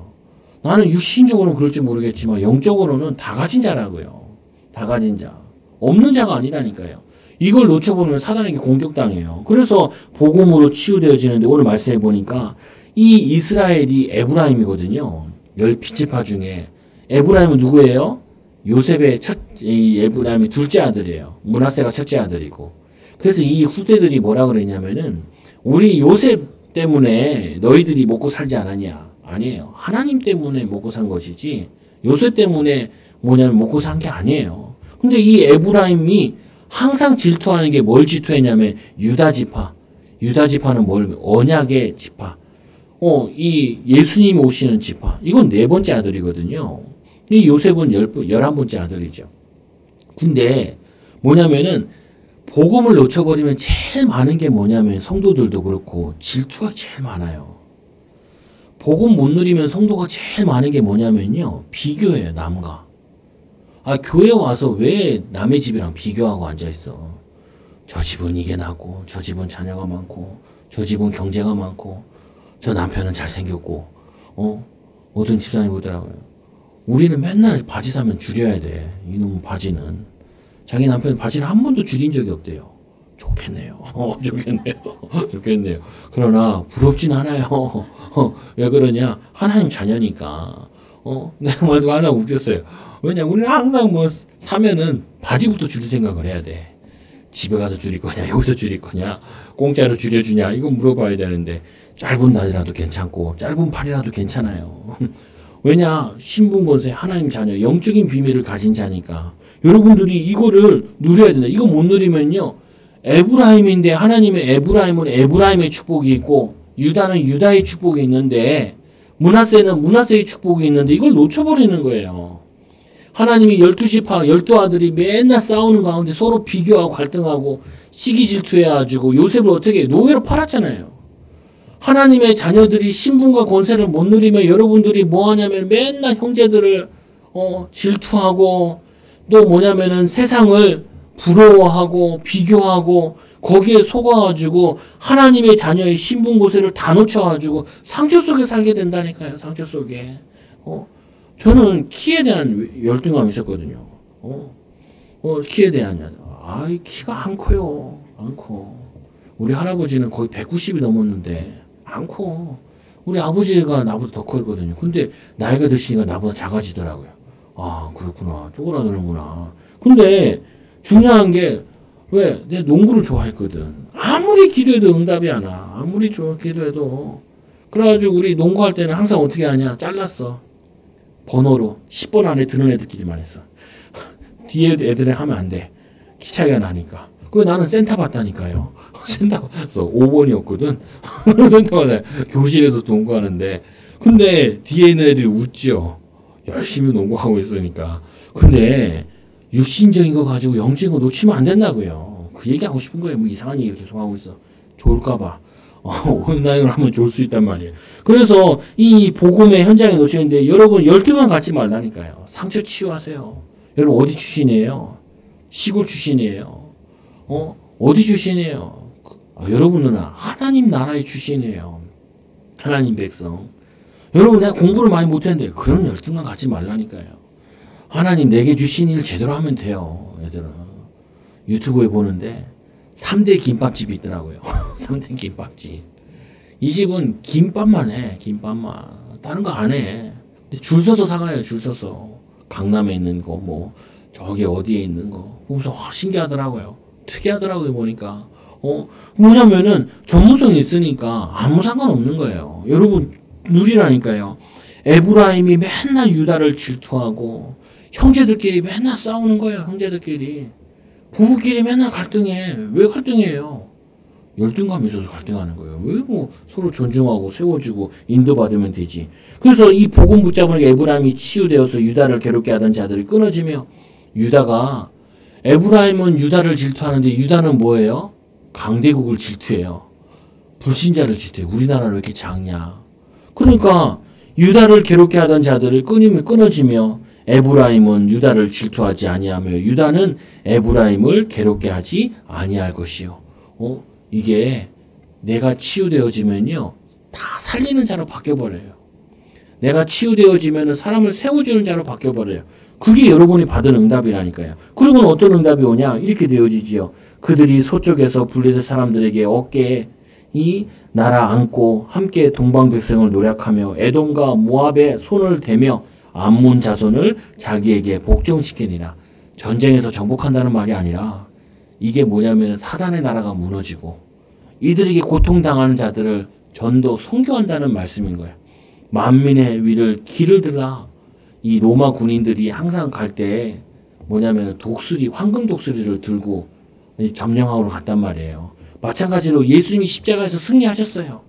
나는 육신적으로는 그럴지 모르겠지만 영적으로는 다 가진 자라고요. 다 가진 자. 없는 자가 아니라니까요. 이걸 놓쳐보면 사단에게 공격당해요. 그래서 복음으로 치유되어지는데 오늘 말씀해 보니까 이 이스라엘이 에브라임이거든요. 10피지파 중에 에브라임은 누구예요? 요셉의 에브라임이 둘째 아들이에요. 므낫세가 첫째 아들이고. 그래서 이 후대들이 뭐라 그랬냐면은 우리 요셉 때문에 너희들이 먹고 살지 않았냐? 아니에요. 하나님 때문에 먹고 산 것이지 요셉 때문에 뭐냐면 먹고 산 게 아니에요. 근데 이 에브라임이 항상 질투하는 게 뭘 질투했냐면 유다 지파. 유다 지파는 뭘? 언약의 지파. 이 예수님이 오시는 지파. 이건 네 번째 아들이거든요. 이 요셉은 11번째 아들이죠. 근데 뭐냐면은 복음을 놓쳐버리면 제일 많은 게 뭐냐면 성도들도 그렇고 질투가 제일 많아요. 복음 못 누리면 성도가 제일 많은 게 뭐냐면요. 비교예요, 남과. 교회 와서 왜 남의 집이랑 비교하고 앉아있어? 저 집은 이게 나고, 저 집은 자녀가 많고, 저 집은 경제가 많고, 저 남편은 잘생겼고, 어떤 집사님 보더라고요. 우리는 맨날 바지 사면 줄여야 돼. 이놈 바지는. 자기 남편은 바지를 한 번도 줄인 적이 없대요. 좋겠네요. 좋겠네요. 그러나 부럽진 않아요. 왜 그러냐? 하나님 자녀니까. 내가 말도 하나 웃겼어요. 왜냐? 우리는 항상 뭐 사면은 바지부터 줄일 생각을 해야 돼. 집에 가서 줄일 거냐? 여기서 줄일 거냐? 공짜로 줄여주냐? 이거 물어봐야 되는데 짧은 날이라도 괜찮고 짧은 팔이라도 괜찮아요. 왜냐? 신분권세 하나님 자녀 영적인 비밀을 가진 자니까 여러분들이 이거를 누려야 된다. 이거 못 누리면요. 에브라임인데 하나님의 에브라임은 에브라임의 축복이 있고 유다는 유다의 축복이 있는데 므낫세는 므낫세의 축복이 있는데 이걸 놓쳐버리는 거예요. 하나님이 12지파 12아들이 맨날 싸우는 가운데 서로 비교하고 갈등하고 시기 질투해가지고 요셉을 어떻게 노예로 팔았잖아요. 하나님의 자녀들이 신분과 권세를 못 누리면 여러분들이 뭐 하냐면 맨날 형제들을 질투하고 또 뭐냐면은 세상을 부러워하고 비교하고 거기에 속아가지고 하나님의 자녀의 신분 고세를 다 놓쳐가지고 상처 속에 살게 된다니까요. 상처 속에. 저는 키에 대한 열등감이 있었거든요. 키에 대한 키가 안 커요. 안 커. 우리 할아버지는 거의 190이 넘었는데 안 커. 우리 아버지가 나보다 더 컸거든요. 근데 나이가 드시니까 나보다 작아지더라고요. 그렇구나. 쪼그라드는구나. 근데 중요한 게 왜? 내 농구를 좋아했거든. 아무리 기도해도 응답이 안 와. 아무리 기도해도. 그래가지고 우리 농구할 때는 항상 어떻게 하냐. 잘랐어. 번호로. 10번 안에 드는 애들끼리만 했어. 뒤에 애들이 하면 안 돼. 키 차이가 나니까. 나는 센터 봤다니까요. 센터 봤어. 5번이었거든. 센터 받아요. 교실에서 농구하는데. 근데 뒤에 있는 애들이 웃죠. 열심히 농구하고 있으니까. 근데 육신적인 거 가지고 영적인 거 놓치면 안 된다고요. 그 얘기하고 싶은 거예요. 뭐 이상한 얘기를 계속 하고 있어. 좋을까봐. 온라인으로 하면 좋을 수 있단 말이에요. 그래서 이 복음의 현장에 놓치는데 여러분 열등감 갖지 말라니까요. 상처 치유하세요. 여러분 어디 출신이에요? 시골 출신이에요. 어디 출신이에요? 여러분은 하나님 나라의 출신이에요. 하나님 백성. 여러분 내가 공부를 많이 못했는데 그런 열등감 갖지 말라니까요. 하나님 내게 주신 일 제대로 하면 돼요. 얘들은. 유튜브에 보는데 3대 김밥집이 있더라고요. 3대 김밥집. 이 집은 김밥만 해. 김밥만. 다른 거 안 해. 근데 줄 서서 사가요. 줄 서서. 강남에 있는 거 뭐 저기 어디에 있는 거. 그래서 신기하더라고요. 특이하더라고요. 보니까. 뭐냐면은 전문성이 있으니까 아무 상관없는 거예요. 여러분 누리라니까요. 에브라임이 맨날 유다를 질투하고 형제들끼리 맨날 싸우는 거예요. 형제들끼리. 부부끼리 맨날 갈등해. 왜 갈등해요? 열등감이 있어서 갈등하는 거예요. 왜 뭐 서로 존중하고 세워주고 인도받으면 되지. 그래서 이 복음 붙잡은 에브라임이 치유되어서 유다를 괴롭게 하던 자들이 끊어지며 유다가 에브라임은 유다를 질투하는데 유다는 뭐예요? 강대국을 질투해요. 불신자를 질투해요. 우리나라는 왜 이렇게 작냐. 그러니까 유다를 괴롭게 하던 자들을 끊어지며 에브라임은 유다를 질투하지 아니하며 유다는 에브라임을 괴롭게 하지 아니할 것이요. 이게 내가 치유되어지면요. 다 살리는 자로 바뀌어버려요. 내가 치유되어지면 사람을 세워주는 자로 바뀌어버려요. 그게 여러분이 받은 응답이라니까요. 그리고는 어떤 응답이 오냐? 이렇게 되어지지요. 그들이 서쪽에서 블레셋 사람들에게 어깨에 이 나라 안고 함께 동방백성을 노략하며 에돔과 모압에 손을 대며 암몬 자손을 자기에게 복종시키니라. 전쟁에서 정복한다는 말이 아니라 이게 뭐냐면 사단의 나라가 무너지고 이들에게 고통당하는 자들을 전도 선교한다는 말씀인 거예요. 만민의 위를 길을 들라. 이 로마 군인들이 항상 갈 때 뭐냐면 독수리, 황금 독수리를 들고 점령하러 갔단 말이에요. 마찬가지로 예수님이 십자가에서 승리하셨어요.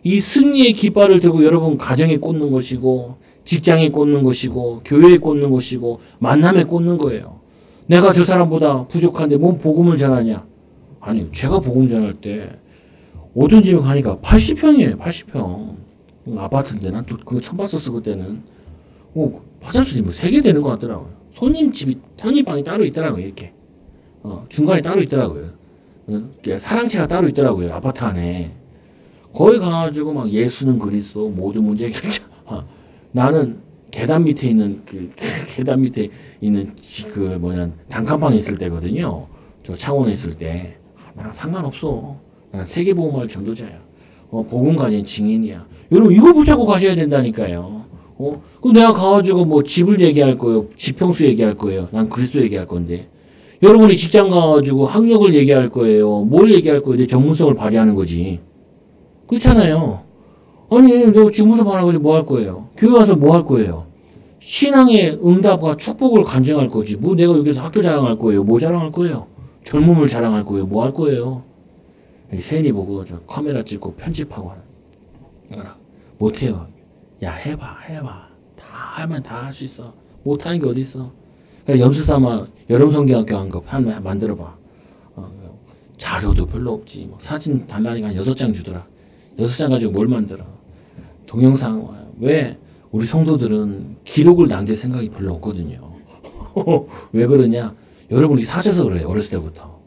이 승리의 깃발을 들고 여러분 가정에 꽂는 것이고 직장에 꽂는 것이고 교회에 꽂는 것이고 만남에 꽂는 거예요. 내가 저 사람보다 부족한데 뭔 복음을 전하냐? 아니 제가 복음 전할 때 어떤 집에 가니까 80평이에요. 80평. 아파트인데 난 또 그거 처음 봤었어 그때는. 화장실이 뭐 3개 되는 것 같더라고요. 손님방이 따로 있더라고요. 이렇게. 중간에 따로 있더라고요. 사랑채가 따로 있더라고요. 아파트 안에. 거기 가가지고 막 예수는 그리스도 모든 문제 해결자. 나는 계단 밑에 있는 계단 밑에 있는 단칸방에 있을 때거든요. 저 창원에 있을 때. 나랑 상관없어. 난 세계복음화의 전도자야. 복음 가진 증인이야. 여러분 이거 붙잡고 가셔야 된다니까요. 그럼 내가 가가지고 뭐 집을 얘기할 거예요. 지평수 얘기할 거예요. 난 그리스도 얘기할 건데. 여러분이 직장 가가지고 학력을 얘기할 거예요. 뭘 얘기할 거예요. 내 전문성을 발휘하는 거지. 그렇잖아요. 아니 너 지금 무슨 말하는 거지 뭐 할 거예요. 교회 와서 뭐 할 거예요. 신앙의 응답과 축복을 간증할 거지. 뭐 내가 여기서 학교 자랑할 거예요. 뭐 자랑할 거예요. 젊음을 자랑할 거예요. 뭐 할 거예요. 세인이 보고 저 카메라 찍고 편집하고 하라. 못해요. 야 해봐. 다 하면 다 할 수 있어. 못하는 게 어디 있어. 그러니까 염수삼아 여름성경학교 한 거 만들어봐. 자료도 별로 없지. 뭐 사진 달라니까 한 6장 주더라. 6장 가지고 뭘 만들어. 동영상. 왜? 우리 성도들은 기록을 남길 생각이 별로 없거든요. 왜 그러냐? 여러분이 사셔서 그래요. 어렸을 때부터.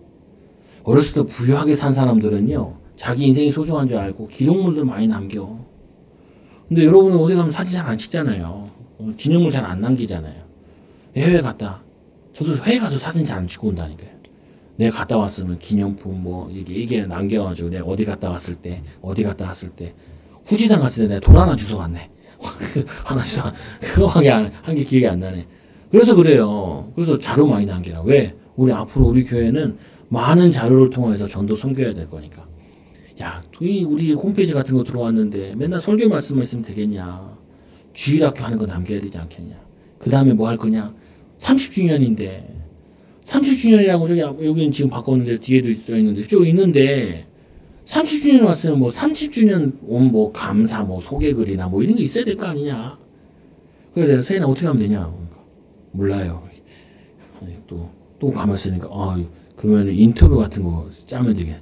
어렸을 때 부유하게 산 사람들은요. 자기 인생이 소중한 줄 알고 기록물들 많이 남겨. 근데 여러분은 어디 가면 사진 잘 안 찍잖아요. 기념물 잘 안 남기잖아요. 해외 갔다. 저도 해외 가서 사진 잘 안 찍고 온다니까요. 내가 갔다 왔으면 기념품 뭐 이게 남겨가지고 내가 어디 갔다 왔을 때 후지산 갔을 때 내가 돈 하나 주워 왔네. 하나 주워 그거밖에 한 게 기억이 안 나네. 그래서 그래요. 그래서 자료 많이 남기라. 왜? 우리 앞으로 우리 교회는 많은 자료를 통해서 전도 섬겨야 될 거니까. 야, 우리 홈페이지 같은 거 들어왔는데 맨날 설교 말씀만 있으면 되겠냐. 주일학교 하는 거 남겨야 되지 않겠냐. 그 다음에 뭐 할 거냐. 30주년인데 30주년이라고 저기 여기는 지금 바꿨는데 뒤에도 써있는데 쭉 있는데 30주년 왔으면 뭐 30주년 온 뭐 감사 뭐 소개글이나 뭐 이런 게 있어야 될 거 아니냐. 그래서 내가 세인아 어떻게 하면 되냐. 그러니까 몰라요. 아니, 또 가만히 있으니까 그러면 인터뷰 같은 거 짜면 되겠다.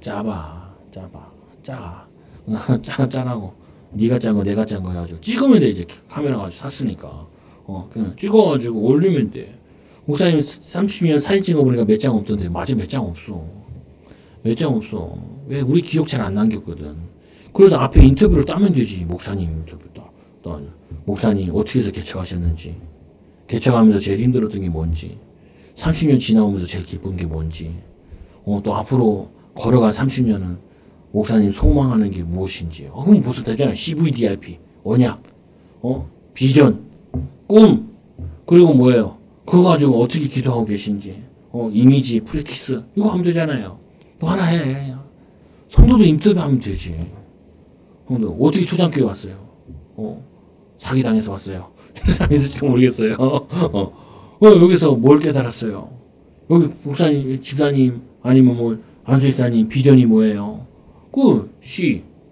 짜라고. 네가 짠 거 내가 짠 거 해가지고 찍으면 돼. 이제 카메라 가지고 샀으니까 그냥 찍어가지고 올리면 돼. 목사님 30주년 사진 찍어보니까 몇 장 없던데. 맞아, 몇 장 없어. 왜? 우리 기록 잘 안 남겼거든. 그래서 앞에 인터뷰를 따면 되지. 목사님 인터뷰 따. 목사님 어떻게 해서 개척하셨는지, 개척하면서 제일 힘들었던 게 뭔지, 30년 지나오면서 제일 기쁜 게 뭔지, 또 앞으로 걸어갈 30년은 목사님 소망하는 게 무엇인지. 그럼 벌써 되잖아요. CVDIP, 언약, 비전, 꿈, 그리고 뭐예요? 그거 가지고 어떻게 기도하고 계신지, 이미지, 프랙티스, 이거 하면 되잖아요. 또 하나 해. 성도도 인터뷰하면 되지. 어떻게 초장교회 왔어요? 사기당해서 왔어요. 사람이 있을지도 모르겠어요. 여기서 뭘 깨달았어요? 여기 목사님, 집사님, 아니면 뭐, 안수집사님, 비전이 뭐예요?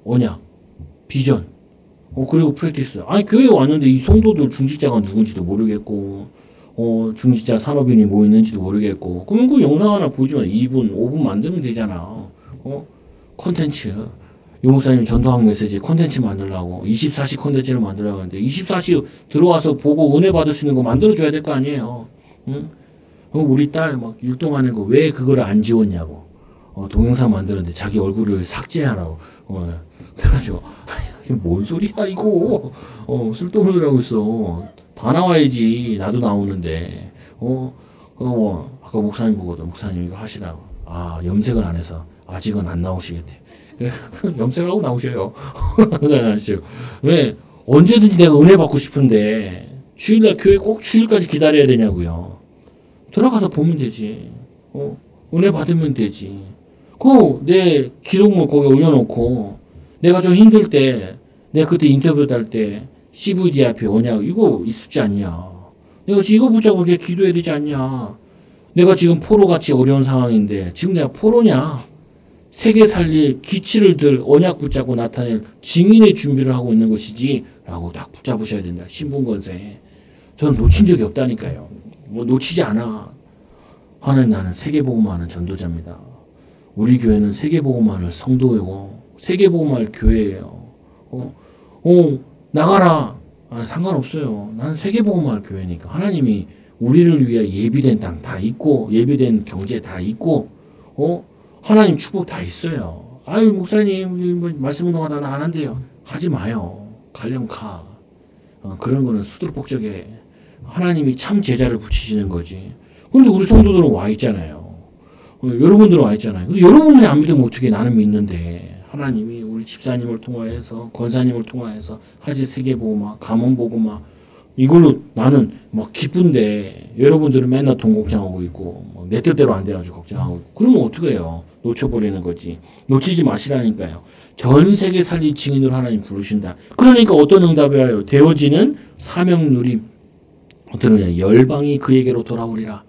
언약, 비전, 그리고 프랙티스. 아니, 교회에 왔는데 이 성도들 중직자가 누군지도 모르겠고, 중직자 산업인이 뭐 있는지도 모르겠고, 그러면 그 영상 하나 보지만 2분, 5분 만들면 되잖아. 콘텐츠. 용목사님 전도학 메시지 콘텐츠 만들라고 24시 콘텐츠를 만들라고 하는데 24시 들어와서 보고 은혜 받을 수 있는 거 만들어줘야 될 거 아니에요. 응? 우리 딸 막 율동하는 거 왜 그거를 안 지웠냐고. 동영상 만드는데 자기 얼굴을 삭제하라고. 그래가지고 이게 뭔 소리야 이거. 쓸데없는 소리 하고 있어. 다 나와야지. 나도 나오는데. 아까 목사님 보고도 목사님 이거 하시라고. 염색을 안 해서 아직은 안 나오시겠대. 염색하고 나오셔요. 왜? 언제든지 내가 은혜 받고 싶은데 주일날 교회 꼭 주일까지 기다려야 되냐고요. 들어가서 보면 되지. 은혜 받으면 되지. 내 기록물 거기 올려놓고 내가 좀 힘들 때 내가 그때 인터뷰 할 때 CVDIP 언약 이거 있지 않냐. 내가 이거 붙잡고 그냥 기도해야 되지 않냐. 내가 지금 포로같이 어려운 상황인데 지금 내가 포로냐. 세계 살릴 기치를 들 언약 붙잡고 나타낼 증인의 준비를 하고 있는 것이지 라고 딱 붙잡으셔야 된다. 신분권세. 저는 놓친 적이 없다니까요. 뭐 놓치지 않아. 하나님 나는 세계복음화하는 전도자입니다. 우리 교회는 세계복음화하는 성도이고 세계복음화할 교회예요. 나가라. 상관없어요. 나는 세계복음화할 교회니까. 하나님이 우리를 위해 예비된 땅 다 있고 예비된 경제 다 있고 하나님 축복 다 있어요. 아유 목사님 말씀 운동하다 나 안 한대요. 하지 마요. 가려면 가. 그런 거는 수두룩복적에 하나님이 참 제자를 붙이시는 거지. 근데 우리 성도들은 와 있잖아요. 여러분들은 와 있잖아요. 근데 여러분들이 안 믿으면 어떻게 나는 믿는데 하나님이 우리 집사님을 통하여서 권사님을 통하여서 하지 세계복음화 감언복음화 이걸로 나는 막 기쁜데 여러분들은 맨날 돈 걱정하고 있고 내 뜻대로 안 돼가지고 걱정하고 있고 그러면 어떻게 해요? 놓쳐버리는 거지. 놓치지 마시라니까요. 전 세계 살릴 증인으로 하나님 부르신다. 그러니까 어떤 응답이 와요? 되어지는 사명 누림. 어떠냐? 열방이 그에게로 돌아오리라.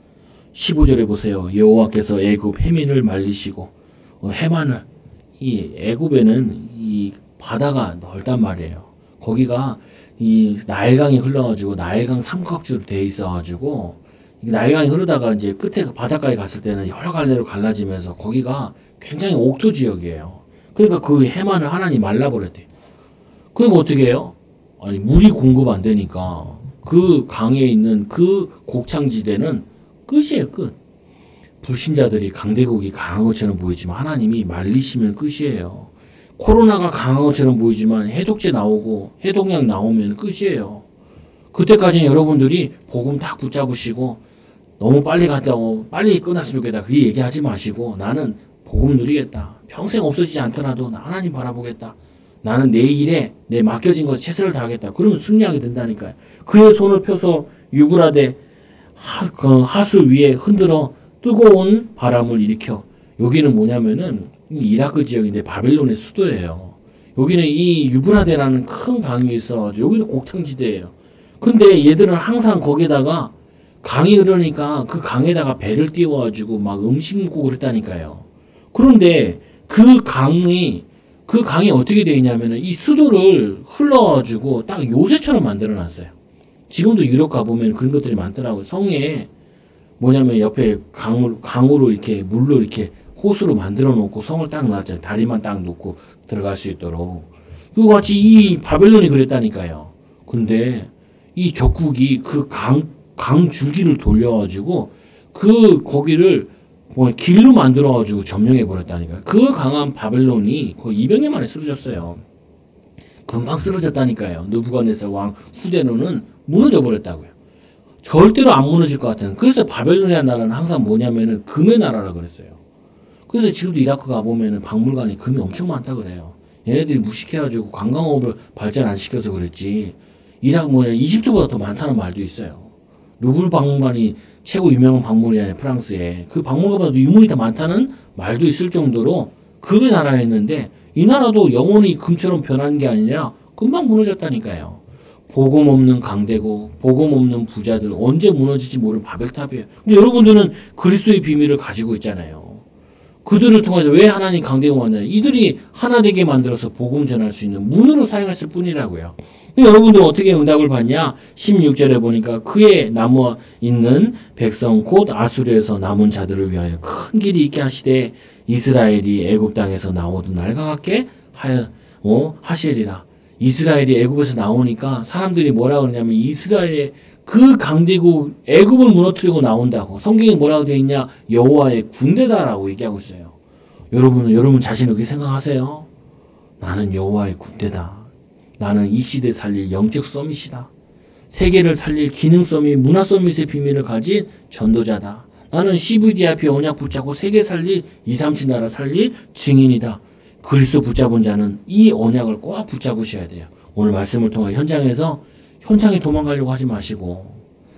15절에 보세요. 여호와께서 애굽 해민을 말리시고 해만을 이 애굽에는 이 바다가 넓단 말이에요. 거기가 이 나일강이 흘러가지고 나일강 삼각주로 돼 있어가지고 나일강이 흐르다가 이제 끝에 바닷가에 갔을 때는 여러 갈래로 갈라지면서 거기가 굉장히 옥토 지역이에요. 그러니까 그 해만을 하나님 말라버렸대요. 그러니까 어떻게 해요? 아니 물이 공급 안 되니까 그 강에 있는 그 곡창지대는 끝이에요. 끝. 불신자들이 강대국이 강한 것처럼 보이지만 하나님이 말리시면 끝이에요. 코로나가 강한 것처럼 보이지만 해독제 나오고 해독약 나오면 끝이에요. 그때까지는 여러분들이 복음 딱 붙잡으시고 너무 빨리 갔다고 빨리 끝났으면 좋겠다. 그 얘기하지 마시고 나는 복음 누리겠다. 평생 없어지지 않더라도 나 하나님 바라보겠다. 나는 내 일에 내 맡겨진 것에 최선을 다하겠다. 그러면 승리하게 된다니까요. 그의 손을 펴서 유브라데 하수 위에 흔들어 뜨거운 바람을 일으켜. 여기는 뭐냐면은 이라크 지역인데 바벨론의 수도예요. 여기는 이 유브라데라는 큰 강이 있어가지고 여기는 곡창지대예요. 근데 얘들은 항상 거기다가 강이 흐르니까 그 강에다가 배를 띄워가지고 막 음식 먹고 그랬다니까요. 그런데 그 강이 어떻게 되어 있냐면은 이 수도를 흘러가지고 딱 요새처럼 만들어놨어요. 지금도 유럽 가보면 그런 것들이 많더라고요. 성에 뭐냐면 옆에 강으로 이렇게 물로 이렇게 호수로 만들어 놓고 성을 딱 놨잖아요. 다리만 딱 놓고 들어갈 수 있도록. 그거 같이 이 바벨론이 그랬다니까요. 근데 이 적국이 그 강 줄기를 돌려가지고 거기를 뭐 길로 만들어가지고 점령해 버렸다니까요. 그 강한 바벨론이 거의 200년 만에 쓰러졌어요. 금방 쓰러졌다니까요. 느부갓네살 왕 후대노는 무너져 버렸다고요. 절대로 안 무너질 것 같아요. 그래서 바벨론이라는 나라는 항상 뭐냐면은 금의 나라라 그랬어요. 그래서 지금도 이라크 가보면은 박물관에 금이 엄청 많다 그래요. 얘네들이 무식해가지고 관광업을 발전 안 시켜서 그랬지. 이집트보다 더 많다는 말도 있어요. 루브르 박물관이 최고 유명한 박물관이잖아요. 프랑스에. 그 박물관보다 유물이 더 많다는 말도 있을 정도로 금의 나라였는데 이 나라도 영원히 금처럼 변한 게 아니라 금방 무너졌다니까요. 복음 없는 강대국, 복음 없는 부자들 언제 무너질지 모르는 바벨탑이에요. 근데 여러분들은 그리스도의 비밀을 가지고 있잖아요. 그들을 통해서 왜 하나님 강대국 만나요? 이들이 하나 되게 만들어서 복음 전할 수 있는 문으로 사용했을 뿐이라고요. 여러분들은 어떻게 응답을 받냐? 16절에 보니까 그의 남아 있는 백성 곧 아수르에서 남은 자들을 위하여 큰 길이 있게 하시되 이스라엘이 애굽 땅에서 나오던 날과 같게 하시리라. 이스라엘이 애굽에서 나오니까 사람들이 뭐라 그러냐면 이스라엘의 그 강대국 애굽을 무너뜨리고 나온다고. 성경에 뭐라고 되어 있냐? 여호와의 군대다라고 얘기하고 있어요. 여러분 자신 그렇게 생각하세요? 나는 여호와의 군대다. 나는 이 시대 살릴 영적 서밋이다. 세계를 살릴 기능 서밋, 문화 서밋의 비밀을 가진 전도자다. 나는 CVDIP 언약 붙잡고 세계 살릴 2, 30 나라 살릴 증인이다. 그리스도 붙잡은 자는 이 언약을 꼭 붙잡으셔야 돼요. 오늘 말씀을 통해 현장에 도망가려고 하지 마시고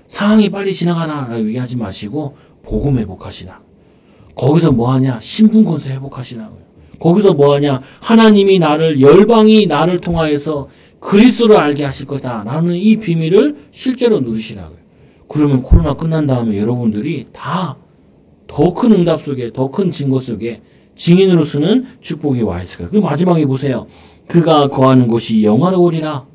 상황이 빨리 지나가나라고 얘기하지 마시고 복음 회복하시라. 거기서 뭐하냐? 신분권세 회복하시라고요. 거기서 뭐하냐? 하나님이 열방이 나를 통하여서 그리스도를 알게 하실 거다라는 이 비밀을 실제로 누리시라고요. 그러면 코로나 끝난 다음에 여러분들이 다 더 큰 응답 속에, 더 큰 증거 속에 증인으로서는 축복이 와 있을 거예요. 그 마지막에 보세요. 그가 거하는 곳이 영화로우리라.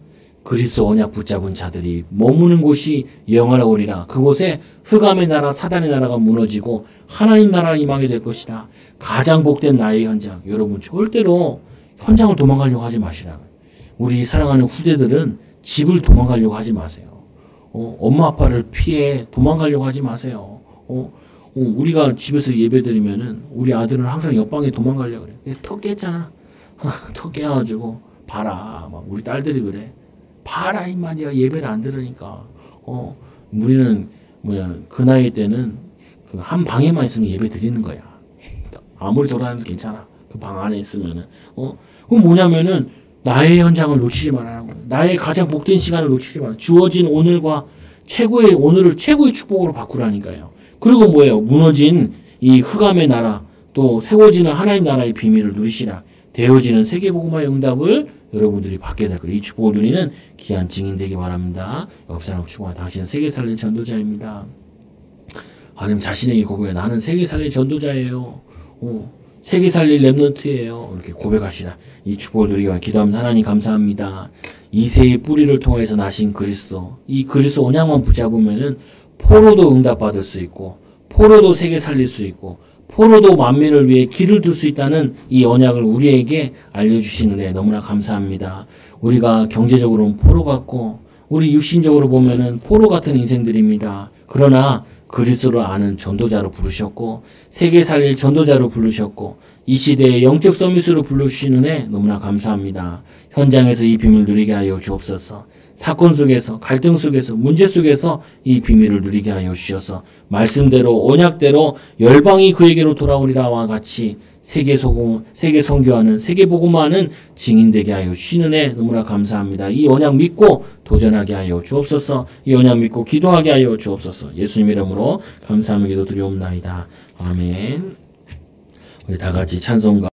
그리스도 언약 붙잡은 자들이 머무는 곳이 영화로우리라. 그곳에 흑암의 나라 사단의 나라가 무너지고 하나님 나라가 임하게 될 것이다. 가장 복된 나의 현장. 여러분 절대로 현장을 도망가려고 하지 마시라. 우리 사랑하는 후대들은 집을 도망가려고 하지 마세요. 엄마 아빠를 피해 도망가려고 하지 마세요. 우리가 집에서 예배드리면은 우리 아들은 항상 옆방에 도망가려고 그래. 턱 깼잖아. 턱 깨가지고 봐라. 막 우리 딸들이 그래. 봐라 임마 네가 예배를 안 들으니까. 우리는 그 나이 때는 그 한 방에만 있으면 예배 드리는 거야. 아무리 돌아다녀도 괜찮아. 그 방 안에 있으면은. 그건 뭐냐면은 나의 현장을 놓치지 말라는 거예요. 나의 가장 복된 시간을 놓치지 말라. 주어진 오늘과 오늘을 최고의 축복으로 바꾸라니까요. 그리고 뭐예요? 무너진 이 흑암의 나라, 또 세워지는 하나님 나라의 비밀을 누리시라. 되어지는 세계복음화의 응답을 여러분들이 받게 될 거예요. 이 축복을 누리는 귀한 증인 되기 바랍니다. 옆사람 축복하 당신은 세계 살릴 전도자입니다. 하나님 자신에게 고백해. 나는 세계 살릴 전도자예요. 세계 살릴 렘넌트예요. 이렇게 고백하시라. 이 축복을 누리기 위해 기도합니다. 하나님 감사합니다. 이세의 뿌리를 통해서 나신 그리스도. 이 그리스도 언약만 붙잡으면은 포로도 응답받을 수 있고, 포로도 세계 살릴 수 있고, 포로도 만민을 위해 길을 둘 수 있다는 이 언약을 우리에게 알려주시는데 너무나 감사합니다. 우리가 경제적으로는 포로 같고, 우리 육신적으로 보면은 포로 같은 인생들입니다. 그러나 그리스도를 아는 전도자로 부르셨고, 세계 살릴 전도자로 부르셨고, 이 시대의 영적 서밋으로 불러주시는 애 너무나 감사합니다. 현장에서 이 비밀을 누리게 하여 주옵소서. 사건 속에서, 갈등 속에서, 문제 속에서 이 비밀을 누리게 하여 주셔서 말씀대로, 언약대로 열방이 그에게로 돌아오리라와 같이 세계 선교하는, 세계 복음화하는 증인되게 하여 주시는 애 너무나 감사합니다. 이 언약 믿고 도전하게 하여 주옵소서. 이 언약 믿고 기도하게 하여 주옵소서. 예수님 이름으로 감사하며 기도 드리옵나이다. 아멘. 우리 다 같이 찬송가